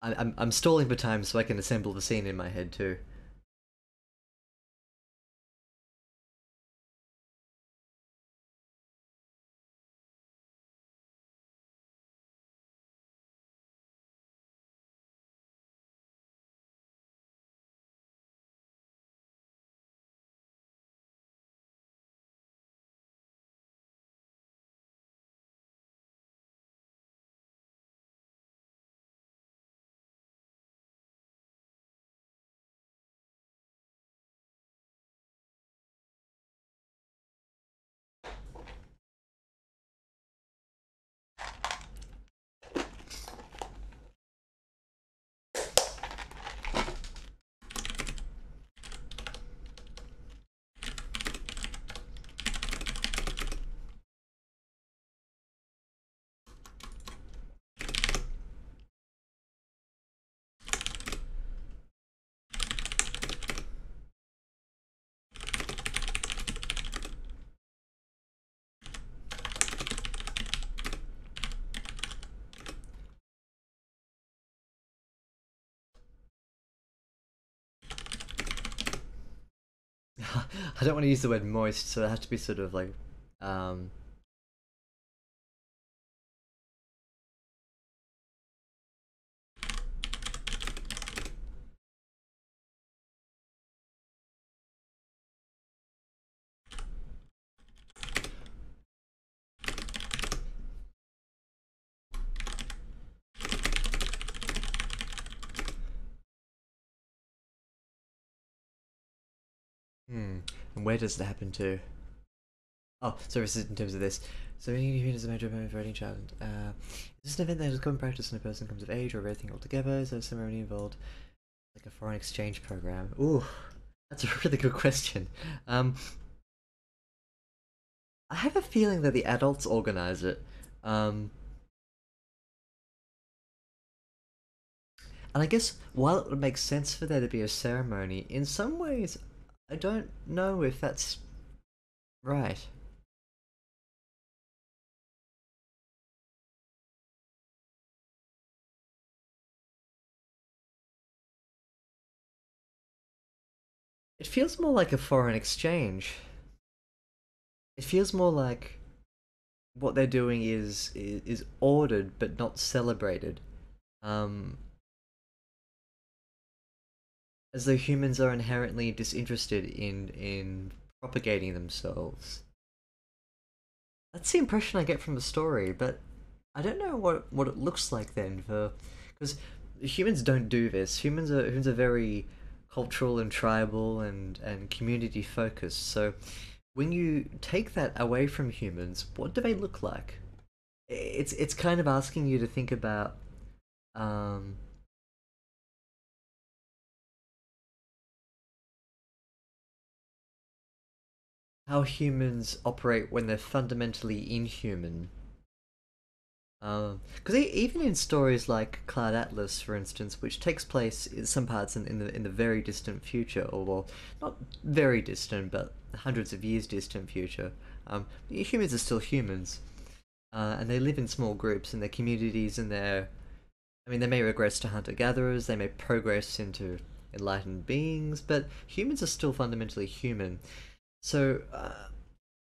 I'm stalling for time so I can assemble the scene in my head too. I don't want to use the word moist, so it has to be sort of like um. Hmm. And where does it happen to? Oh, so this is in terms of this. So being human is a major moment for any child. Is this an event that is common practice when a person comes of age or a rare thing altogether? Is there a ceremony involved? Like a foreign exchange program? Ooh, that's a really good question. Um, I have a feeling that the adults organize it. Um, and I guess while it would make sense for there to be a ceremony, in some ways, I don't know if that's right. It feels more like a foreign exchange. It feels more like what they're doing is ordered but not celebrated. Um, as though humans are inherently disinterested in propagating themselves. That's the impression I get from the story, but I don't know what it looks like then for because humans don't do this. Humans are very cultural and tribal and community focused. So when you take that away from humans, what do they look like? It's kind of asking you to think about um, how humans operate when they're fundamentally inhuman. Because even in stories like Cloud Atlas, for instance, which takes place in some parts in the very distant future, or well, not very distant, but hundreds of years distant future, humans are still humans, and they live in small groups in their communities, and I mean, they may regress to hunter-gatherers, they may progress into enlightened beings, but humans are still fundamentally human. So,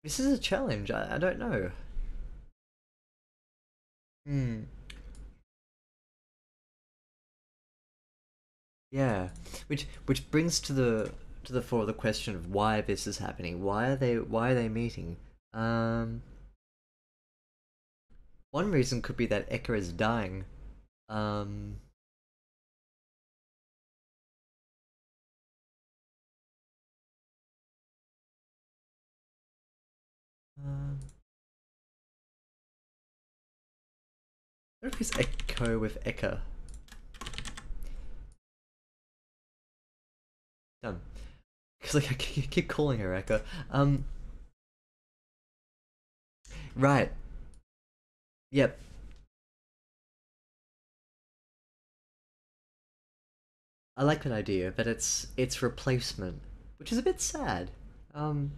this is a challenge. I don't know. Hmm. Yeah, which brings to the fore the question of why this is happening. Why are they meeting? Um, One reason could be that Eka is dying. Um, uh, what if it's Echo with Eka? Done. Because like I keep calling her Eka. Right. Yep. I like that idea, but it's replacement, which is a bit sad. Um,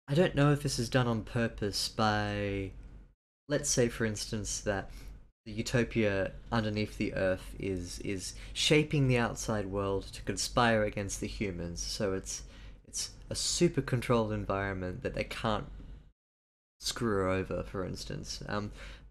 I don't know if this is done on purpose by, let's say, for instance, that the utopia underneath the earth is shaping the outside world to conspire against the humans. So it's a super controlled environment that they can't screw her over, for instance.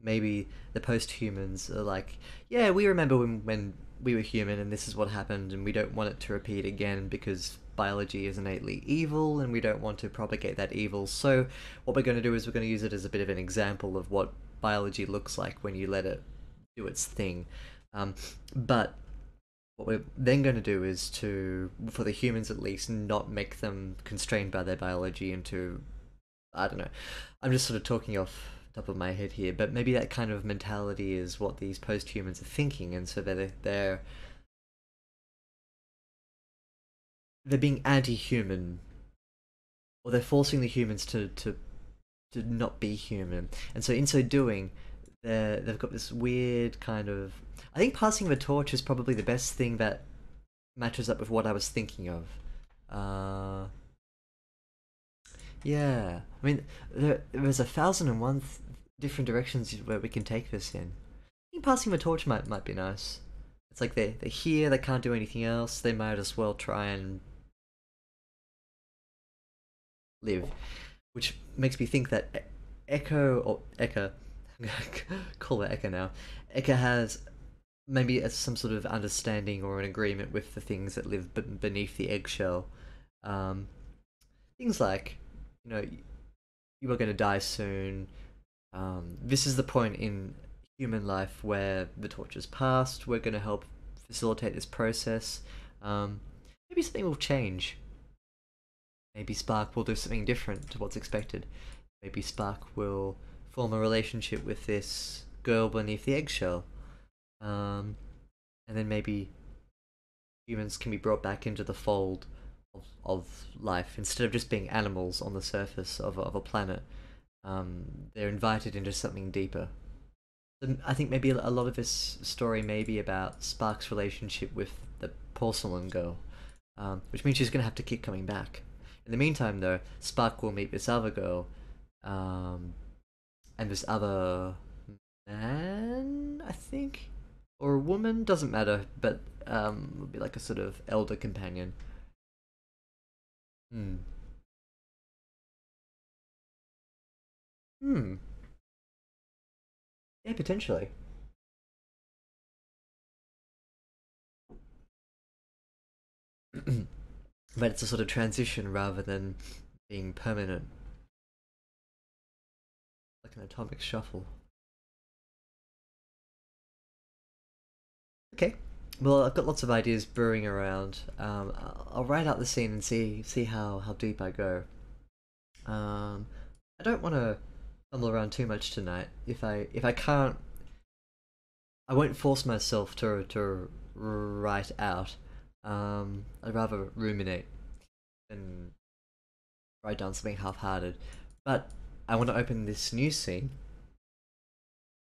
Maybe the post-humans are like, yeah, we remember when we were human and this is what happened, and we don't want it to repeat again because biology is innately evil and we don't want to propagate that evil. So what we're going to do is we're going to use it as a bit of an example of what biology looks like when you let it do its thing. But what we're then going to do is to, for the humans at least, not make them constrained by their biology into, I don't know. I'm just sort of talking off the top of my head here, but maybe that kind of mentality is what these post-humans are thinking, and so they're being anti-human, or they're forcing the humans to not be human, and so in so doing, they've got this weird kind of. I think passing the torch is probably the best thing that matches up with what I was thinking of. Uh, yeah, I mean, there's 1,001 different directions where we can take this in. I think passing the torch might be nice. It's like they're here, they can't do anything else. They might as well try and live, which makes me think that Echo or Eka, I'm gonna call it Eka now. Eka has maybe some sort of understanding or an agreement with the things that live beneath the eggshell. Um, Things like, you know, you are going to die soon. This is the point in human life where the torch is passed. We're going to help facilitate this process. Um, Maybe something will change. Maybe Spark will do something different to what's expected. Maybe Spark will form a relationship with this girl beneath the eggshell. Um, and then maybe humans can be brought back into the fold of life instead of just being animals on the surface of a planet. They're invited into something deeper. I think maybe a lot of this story may be about Spark's relationship with the porcelain girl, which means she's going to have to keep coming back. In the meantime, though, Spark will meet this other girl, um, and this other man, I think, or a woman, doesn't matter, but will be like a sort of elder companion. Hmm. Hmm. Yeah, potentially. But it's a sort of transition rather than being permanent, like an atomic shuffle. Okay. Well, I've got lots of ideas brewing around. I'll write out the scene and see how deep I go. Um, I don't want to fumble around too much tonight. If I can't, I won't force myself to write out. I'd rather ruminate than write down something half-hearted. But I want to open this new scene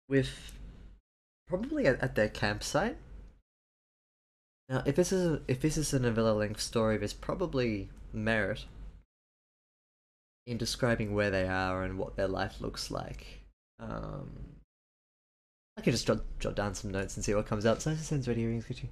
with probably at their campsite. Now, if this is a novella-length story, there's probably merit in describing where they are and what their life looks like. I could just jot down some notes and see what comes out. So sends ready earrings, could you?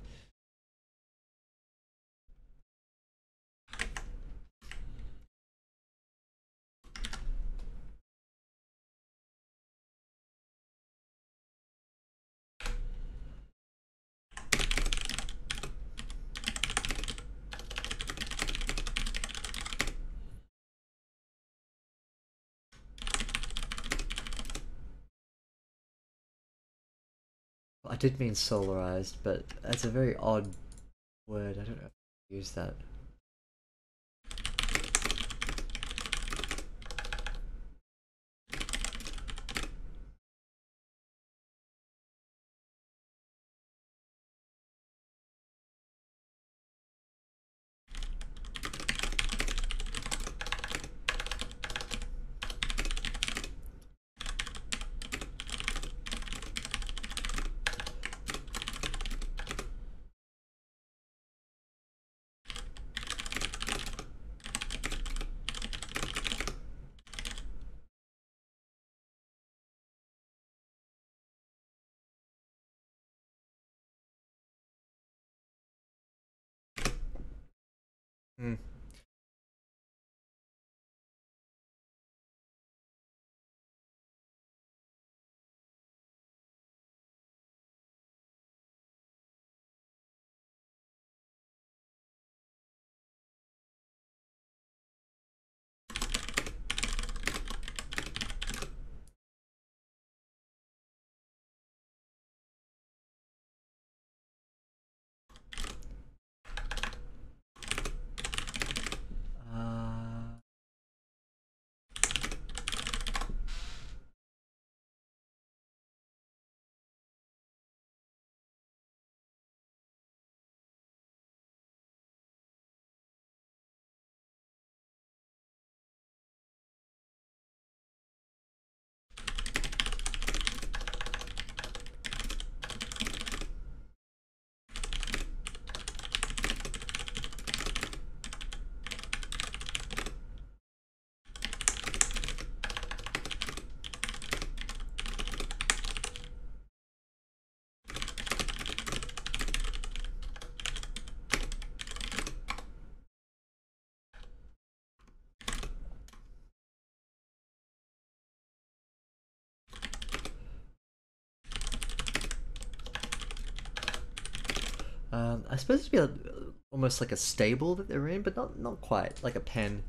I did mean solarized, but that's a very odd word. I don't know if I use that. Hmm. Uh, I suppose it'd be almost like a stable that they're in, but not quite like a pen.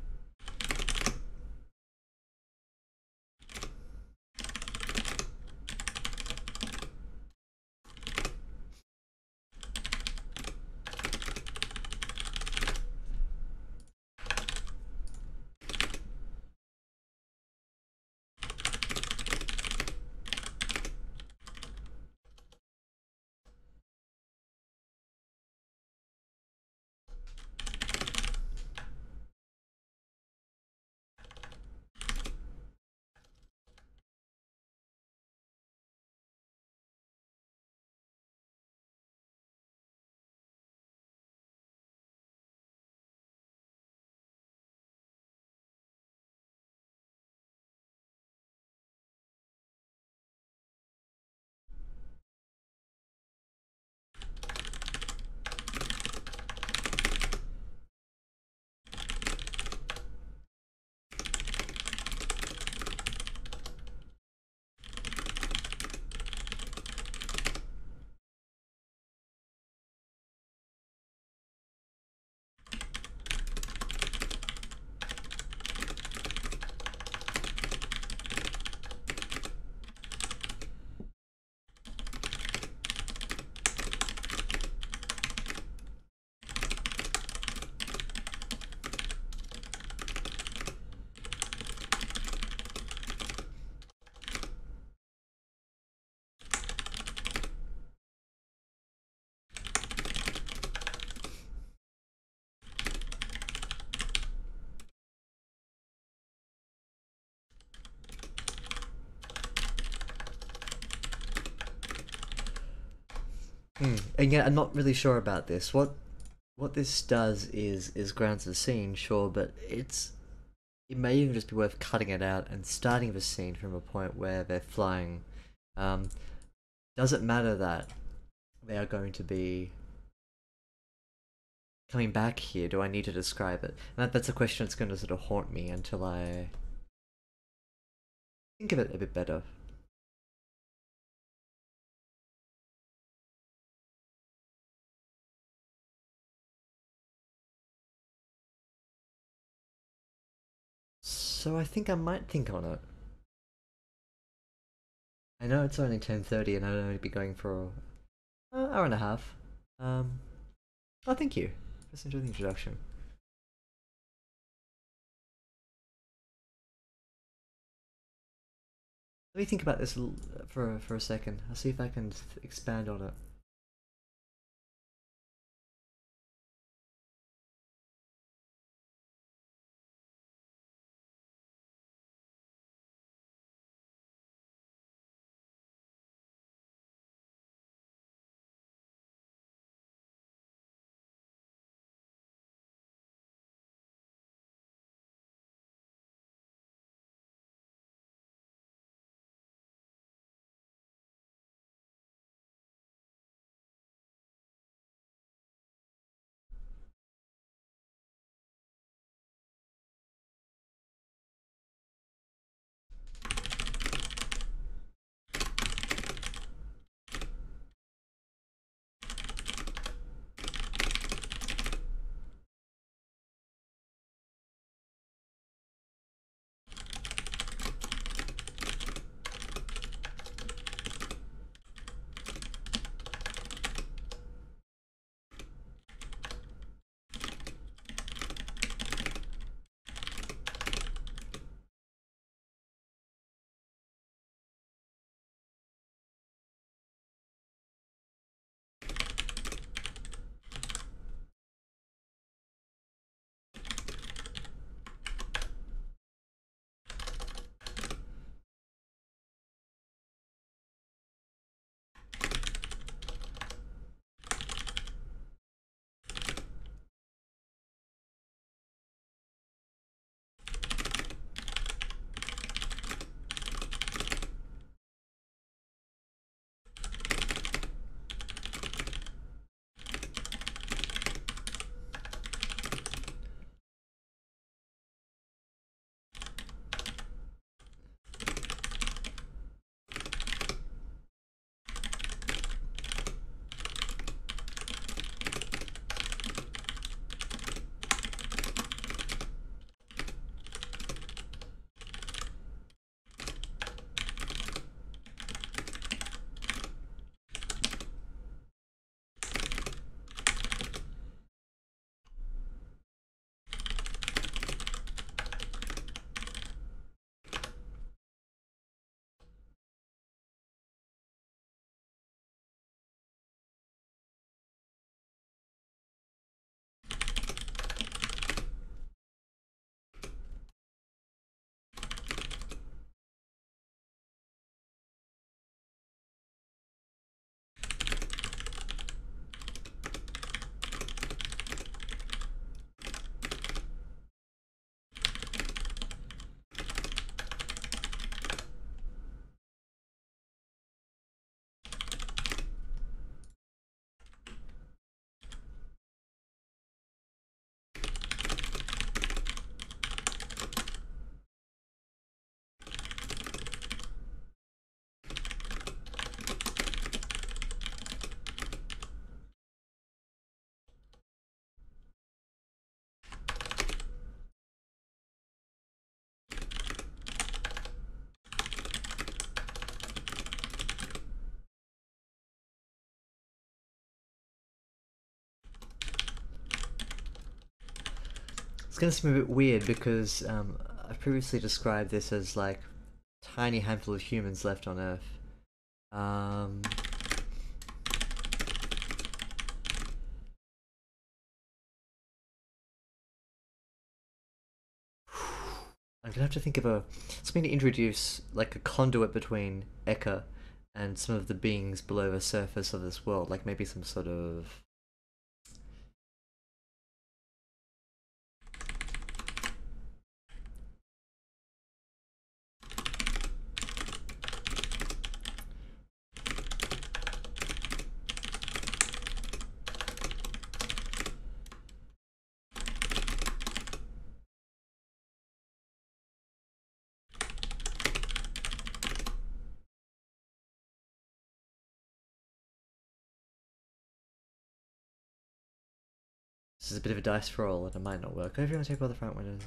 And yeah, I'm not really sure about this. What this does is grounds the scene, sure, but it may even just be worth cutting it out and starting the scene from a point where they're flying. Um, does it matter that they are going to be coming back here? Do I need to describe it? And that's a question that's going to sort of haunt me until I think of it a bit better. So I think I might think on it. I know it's only 10:30 and I'll only be going for an hour and a half. Um, oh, thank you. Just enjoy the introduction. Let me think about this for a second. I'll see if I can expand on it. It's gonna seem a bit weird because I've previously described this as like tiny handful of humans left on Earth. Um, I'm gonna have to think of something to introduce like a conduit between Eka and some of the beings below the surface of this world, like maybe some sort of this is a bit of a dice roll and it might not work. If you want to take all the front windows.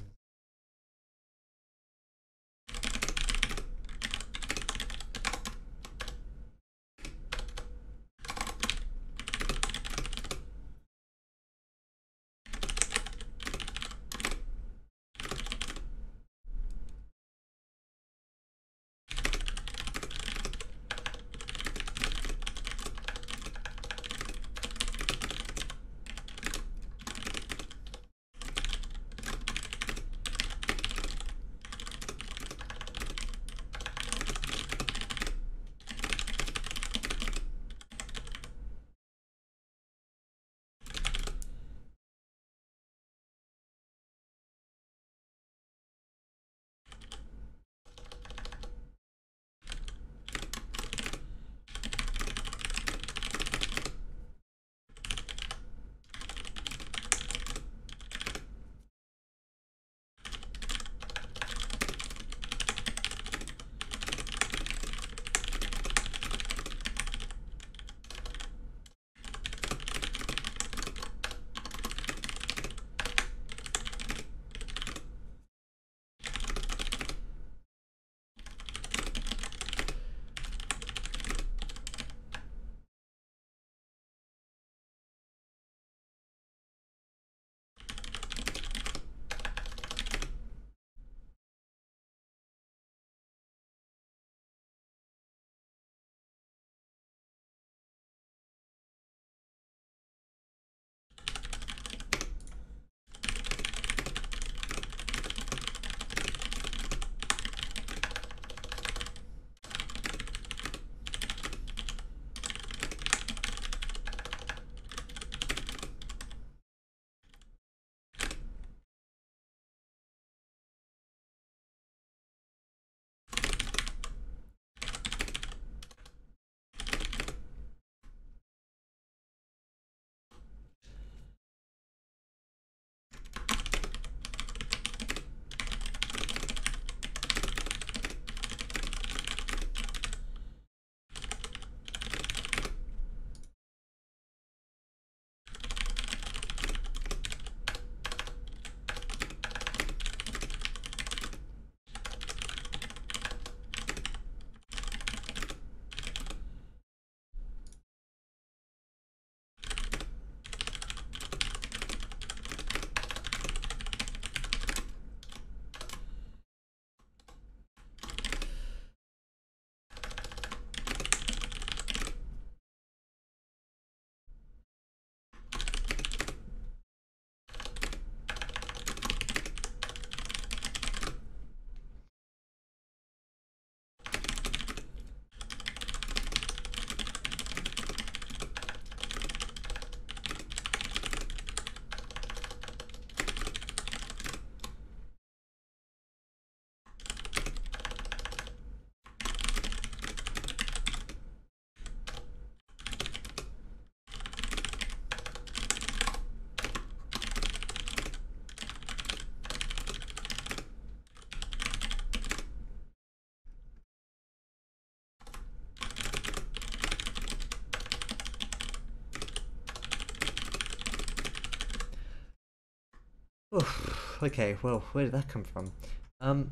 Oof, okay, well, where did that come from? I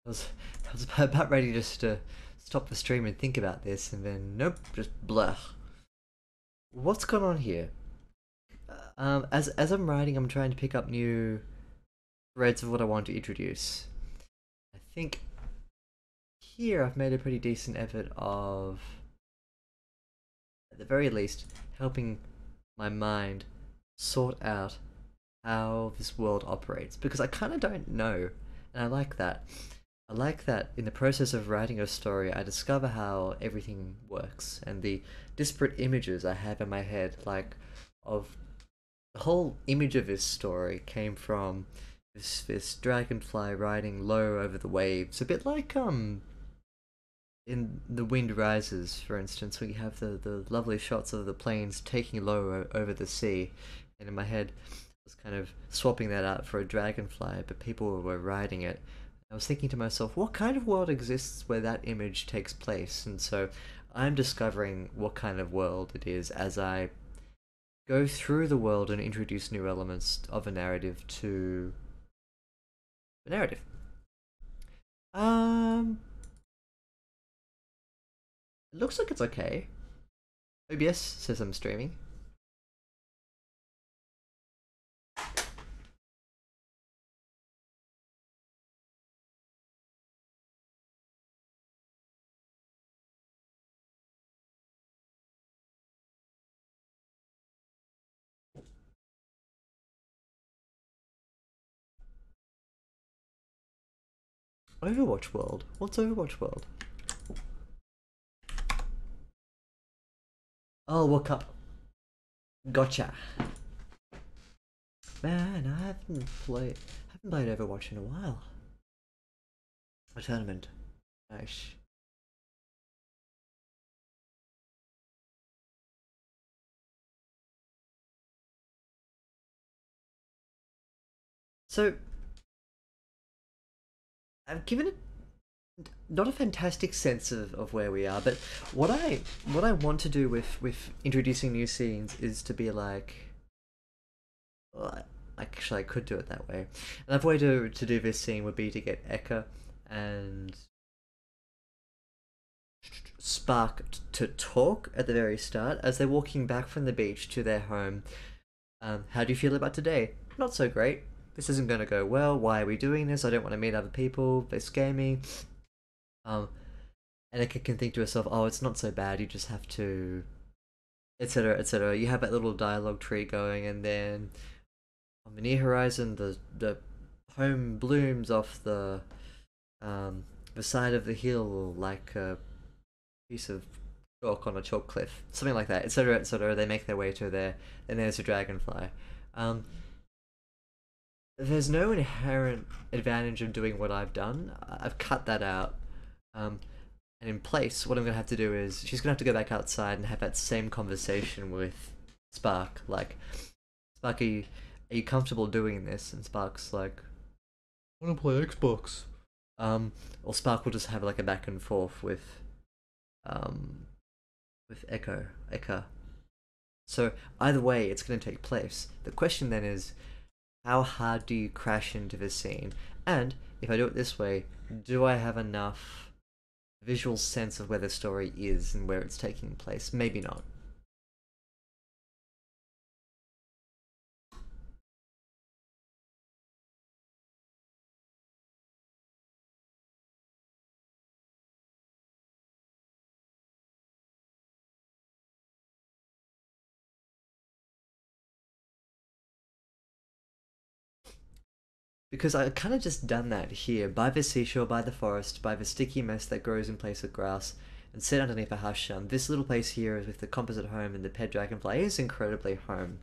was, I was about ready just to stop the stream and think about this, and then nope, just blah. What's going on here? As I'm writing, I'm trying to pick up new threads of what I want to introduce. I think here I've made a pretty decent effort of, at the very least, helping my mind sort out how this world operates, because I kind of don't know, and I like that. I like that in the process of writing a story, I discover how everything works and the disparate images I have in my head, like of the whole image of this story came from this dragonfly riding low over the waves, a bit like in The Wind Rises, for instance, where you have the lovely shots of the planes taking low over the sea, and in my head, I was kind of swapping that out for a dragonfly, but people were riding it. I was thinking to myself, what kind of world exists where that image takes place? And so I'm discovering what kind of world it is as I go through the world and introduce new elements of a narrative to the narrative. Um, it looks like it's okay. OBS says I'm streaming. Overwatch World? What's Overwatch World? Oh, what up? Gotcha. Man, I haven't played Overwatch in a while. A tournament. Nice. So I've given it not a fantastic sense of where we are, but what I want to do with introducing new scenes is to be like, well, actually I could do it that way. Another way to do this scene would be to get Eka and Spark to talk at the very start as they're walking back from the beach to their home. How do you feel about today? Not so great. This isn't going to go well. Why are we doing this? I don't want to meet other people. They scare me. Um, and Eka can think to herself, oh, it's not so bad. You just have to, etc., etc. You have that little dialogue tree going, and then on the near horizon, the home blooms off the side of the hill like a piece of chalk on a chalk cliff, something like that, etc., etc. They make their way to there, and there's a dragonfly. Um, there's no inherent advantage of doing what I've done. I've cut that out. Um, and in place, what I'm gonna have to do is she's gonna have to go back outside and have that same conversation with Spark. Like, Spark, are you comfortable doing this? And Spark's like, I wanna play Xbox. Or Spark will just have like a back and forth um, with Eka. So either way, it's going to take place. The question then is, how hard do you crash into this scene? And if I do it this way, do I have enough visual sense of where the story is and where it's taking place? Maybe not. Because I kind of just done that here, by the seashore, by the forest, by the sticky mess that grows in place of grass, and sit underneath a hush. This little place here with the composite home and the pet dragonfly is incredibly home.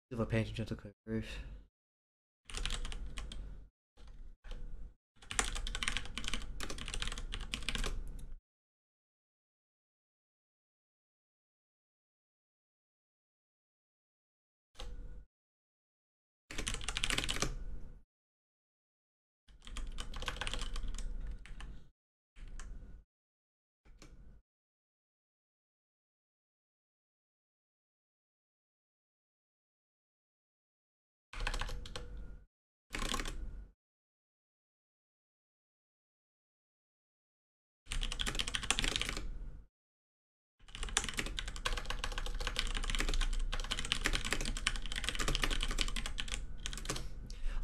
Silver painting gentle coat roof.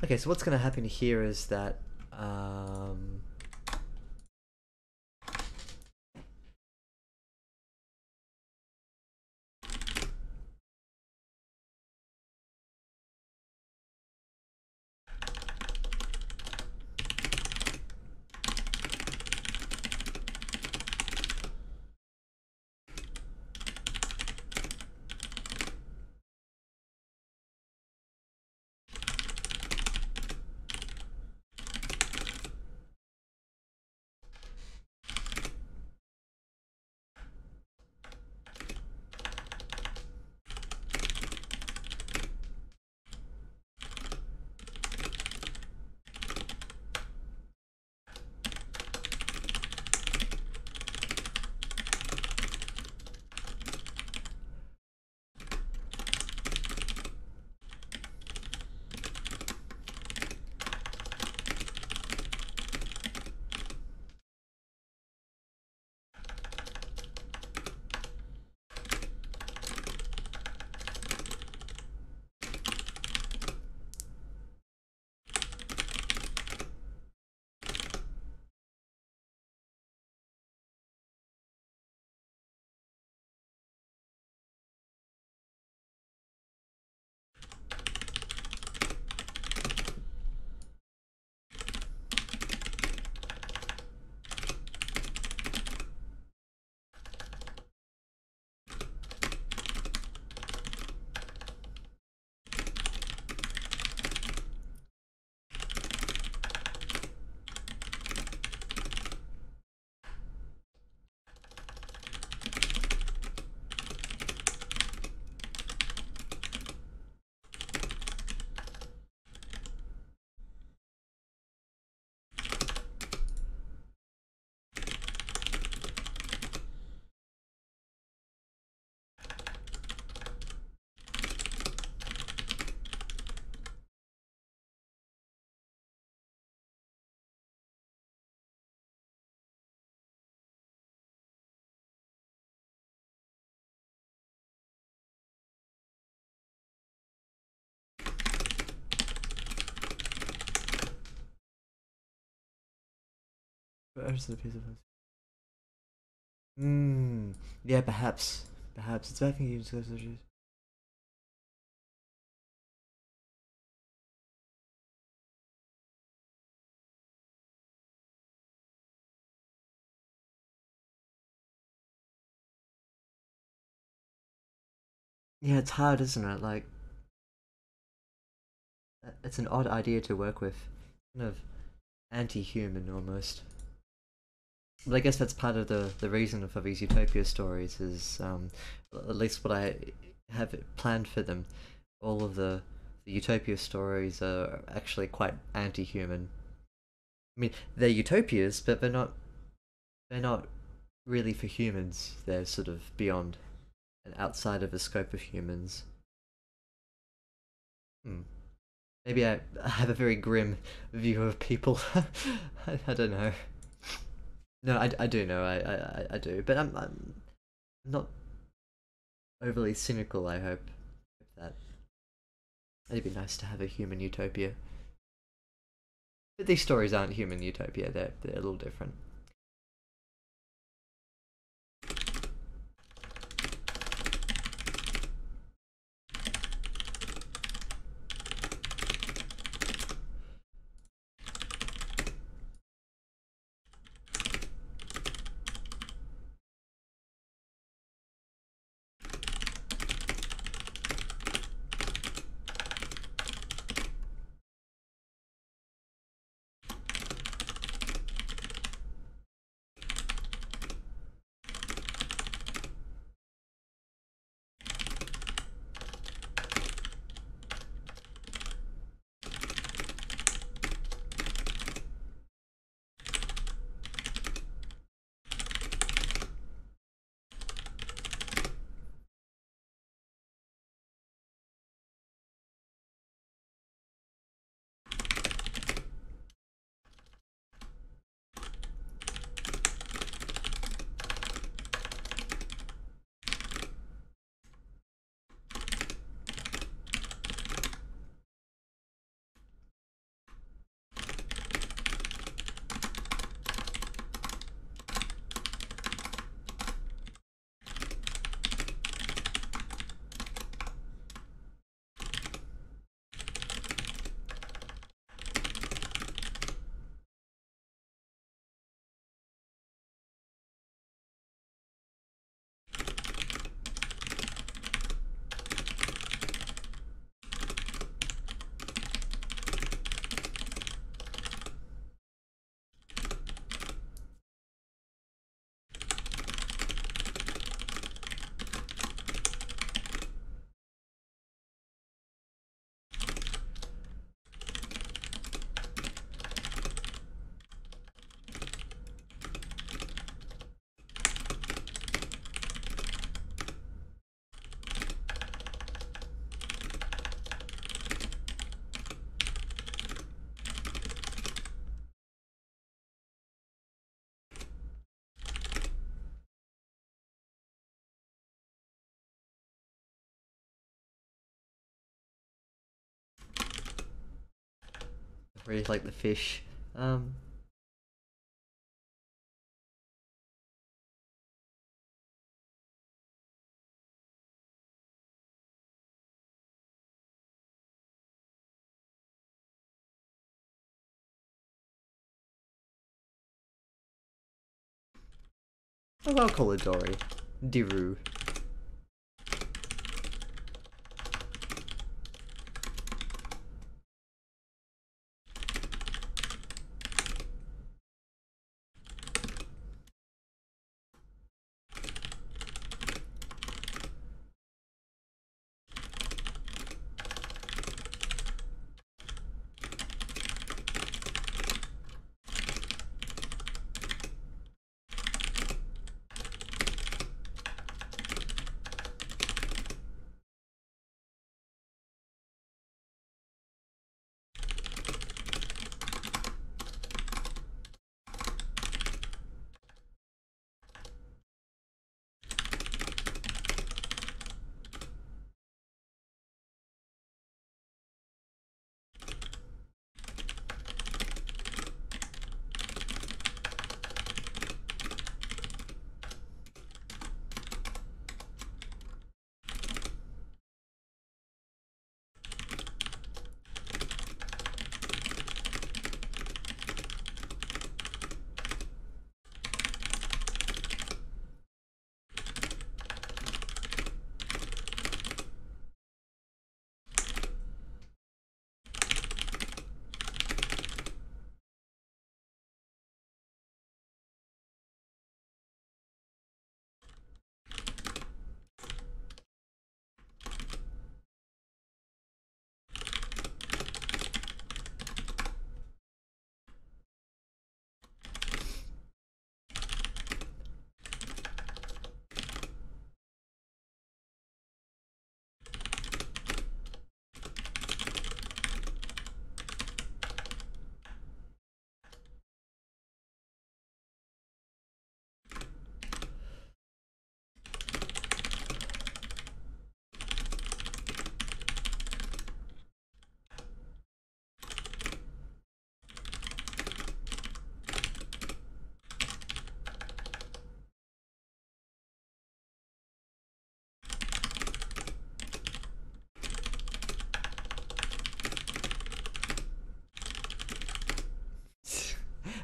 Okay, so what's going to happen here is that Um, where's the piece of it? Hmm. Yeah, perhaps. Perhaps. It's I think you discuss issues. Yeah, it's hard, isn't it? Like, it's an odd idea to work with. Kind of anti-human almost. But I guess that's part of the reason for these utopia stories is at least what I have planned for them. All of the utopia stories are actually quite anti-human. I mean, they're utopias, but they're not really for humans. They're sort of beyond and outside of the scope of humans. Hmm. Maybe I have a very grim view of people. I don't know. No, I do know. I do, but I'm not overly cynical. I hope that it'd be nice to have a human utopia. But these stories aren't human utopia. They're a little different. Really like the fish. I'll call it Dory. Diru.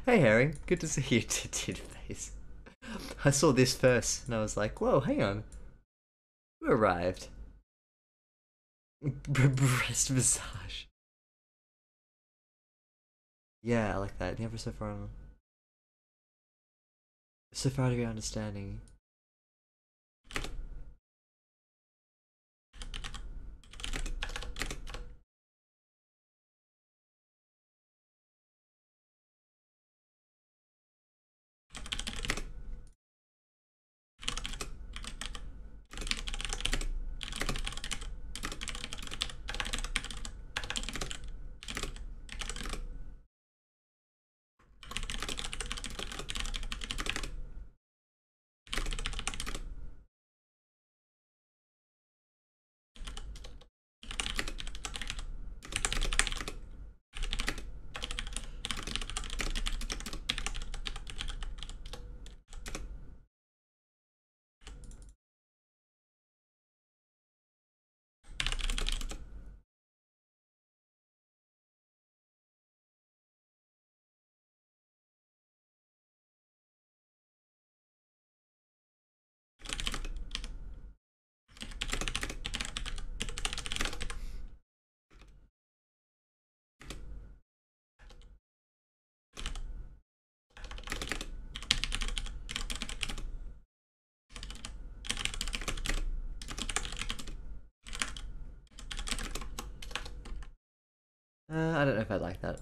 Hey Harry, good to see you, Tid face. I saw this first and I was like, whoa, hang on. You arrived. Breast massage. Yeah, I like that. Never so far out of your understanding. I don't know if I like that.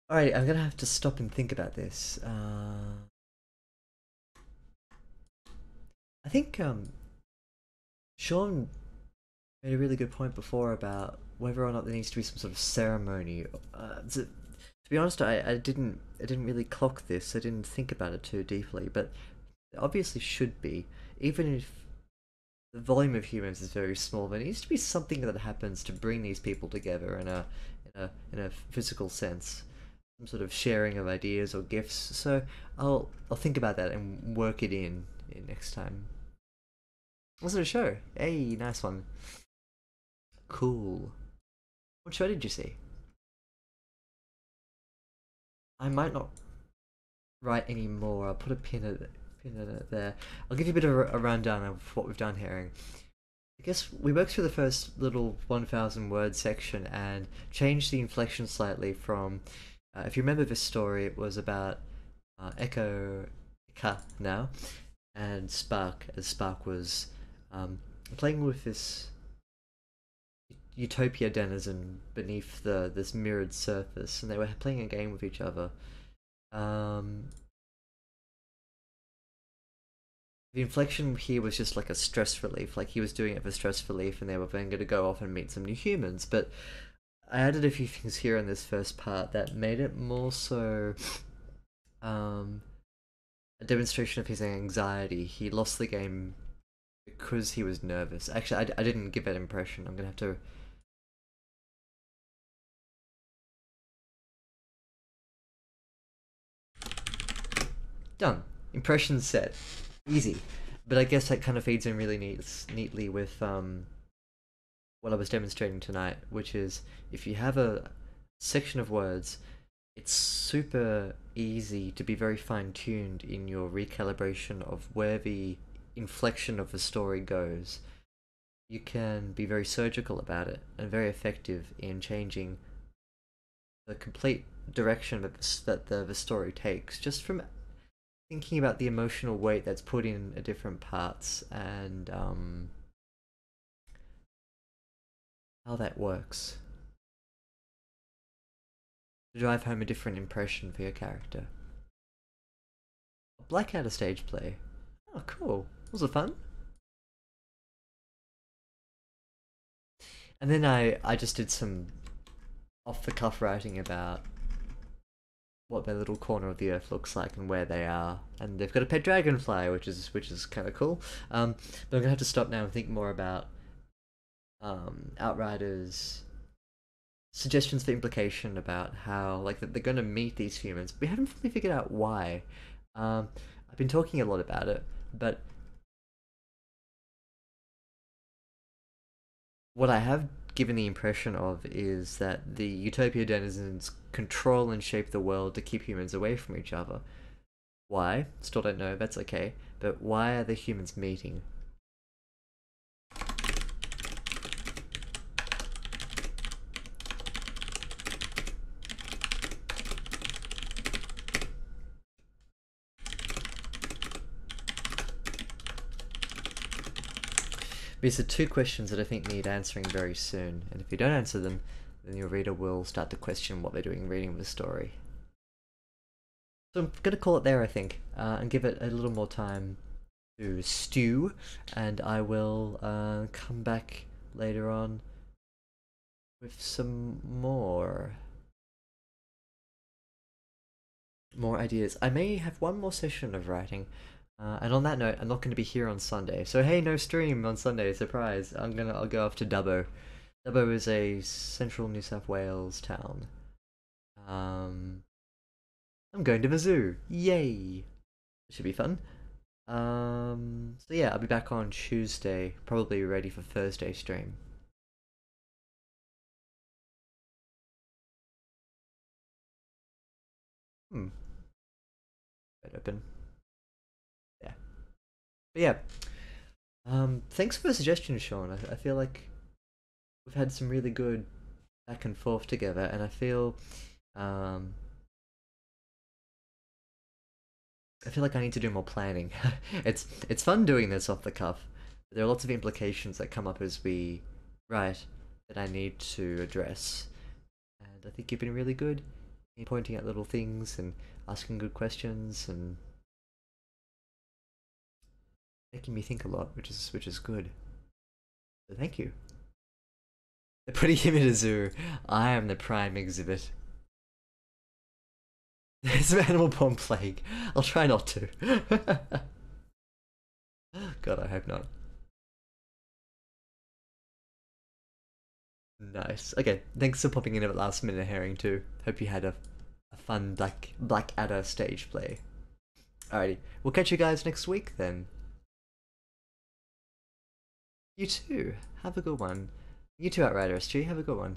Alright, I'm gonna have to stop and think about this. I think Sean made a really good point before about whether or not there needs to be some sort of ceremony. To be honest, I didn't really clock this. I didn't think about it too deeply, but there obviously should be. Even if the volume of humans is very small, there needs to be something that happens to bring these people together in a physical sense. Some sort of sharing of ideas or gifts. So I'll think about that and work it in next time. Was it a show? Hey, nice one. Cool. What show did you see? I might not write any more. I'll put a pin in it there. I'll give you a bit of a rundown of what we've done here. I guess we worked through the first little 1,000 word section and changed the inflection slightly from. If you remember this story, it was about Echo Ka now and Spark, as Spark was playing with this utopia denizen beneath this mirrored surface, and they were playing a game with each other. Um, the inflection here was just like a stress relief, like he was doing it for stress relief, and they were then going to go off and meet some new humans. But I added a few things here in this first part that made it more so um, a demonstration of his anxiety. He lost the game because he was nervous. Actually, I didn't give that impression. I'm gonna have to. Done. Impression set. Easy. But I guess that kind of feeds in really neatly with what I was demonstrating tonight, which is if you have a section of words, it's super easy to be very fine-tuned in your recalibration of where the inflection of the story goes. You can be very surgical about it and very effective in changing the complete direction that the story takes just from thinking about the emotional weight that's put in at different parts and how that works to drive home a different impression for your character. Blackout a stage play. Oh, cool. Was it fun? And then I just did some off the cuff writing about what their little corner of the earth looks like and where they are. And they've got a pet dragonfly, which is kind of cool. But I'm gonna have to stop now and think more about Outriders' suggestions for implication about how like that they're gonna meet these humans. We haven't fully figured out why. I've been talking a lot about it, but what I have given the impression of is that the Utopia denizens control and shape the world to keep humans away from each other. Why? Still don't know, that's okay. But why are the humans meeting? These are two questions that I think need answering very soon, and if you don't answer them, then your reader will start to question what they're doing reading the story. So I'm gonna call it there, I think, and give it a little more time to stew, and I will come back later on with some more ideas. I may have one more session of writing, and on that note, I'm not going to be here on Sunday. So hey, no stream on Sunday. Surprise! I'll go off to Dubbo. Dubbo is a central New South Wales town. I'm going to the zoo. Yay! It should be fun. So yeah, I'll be back on Tuesday, probably ready for Thursday stream. Hmm. Open. Yeah. But yeah. Thanks for the suggestion, Sean. I feel like we've had some really good back and forth together, and um, I feel like I need to do more planning. It's fun doing this off the cuff. There are lots of implications that come up as we write that I need to address, and I think you've been really good in pointing out little things and asking good questions and making me think a lot, which is good. So thank you. They're putting him in a zoo. I am the prime exhibit. There's an animal born plague. I'll try not to. God, I hope not. Nice. Okay, thanks for popping in at last minute, Herring, too. Hope you had a fun Blackadder stage play. Alrighty, we'll catch you guys next week then. You too. Have a good one. You too, Outrider SG. Have a good one.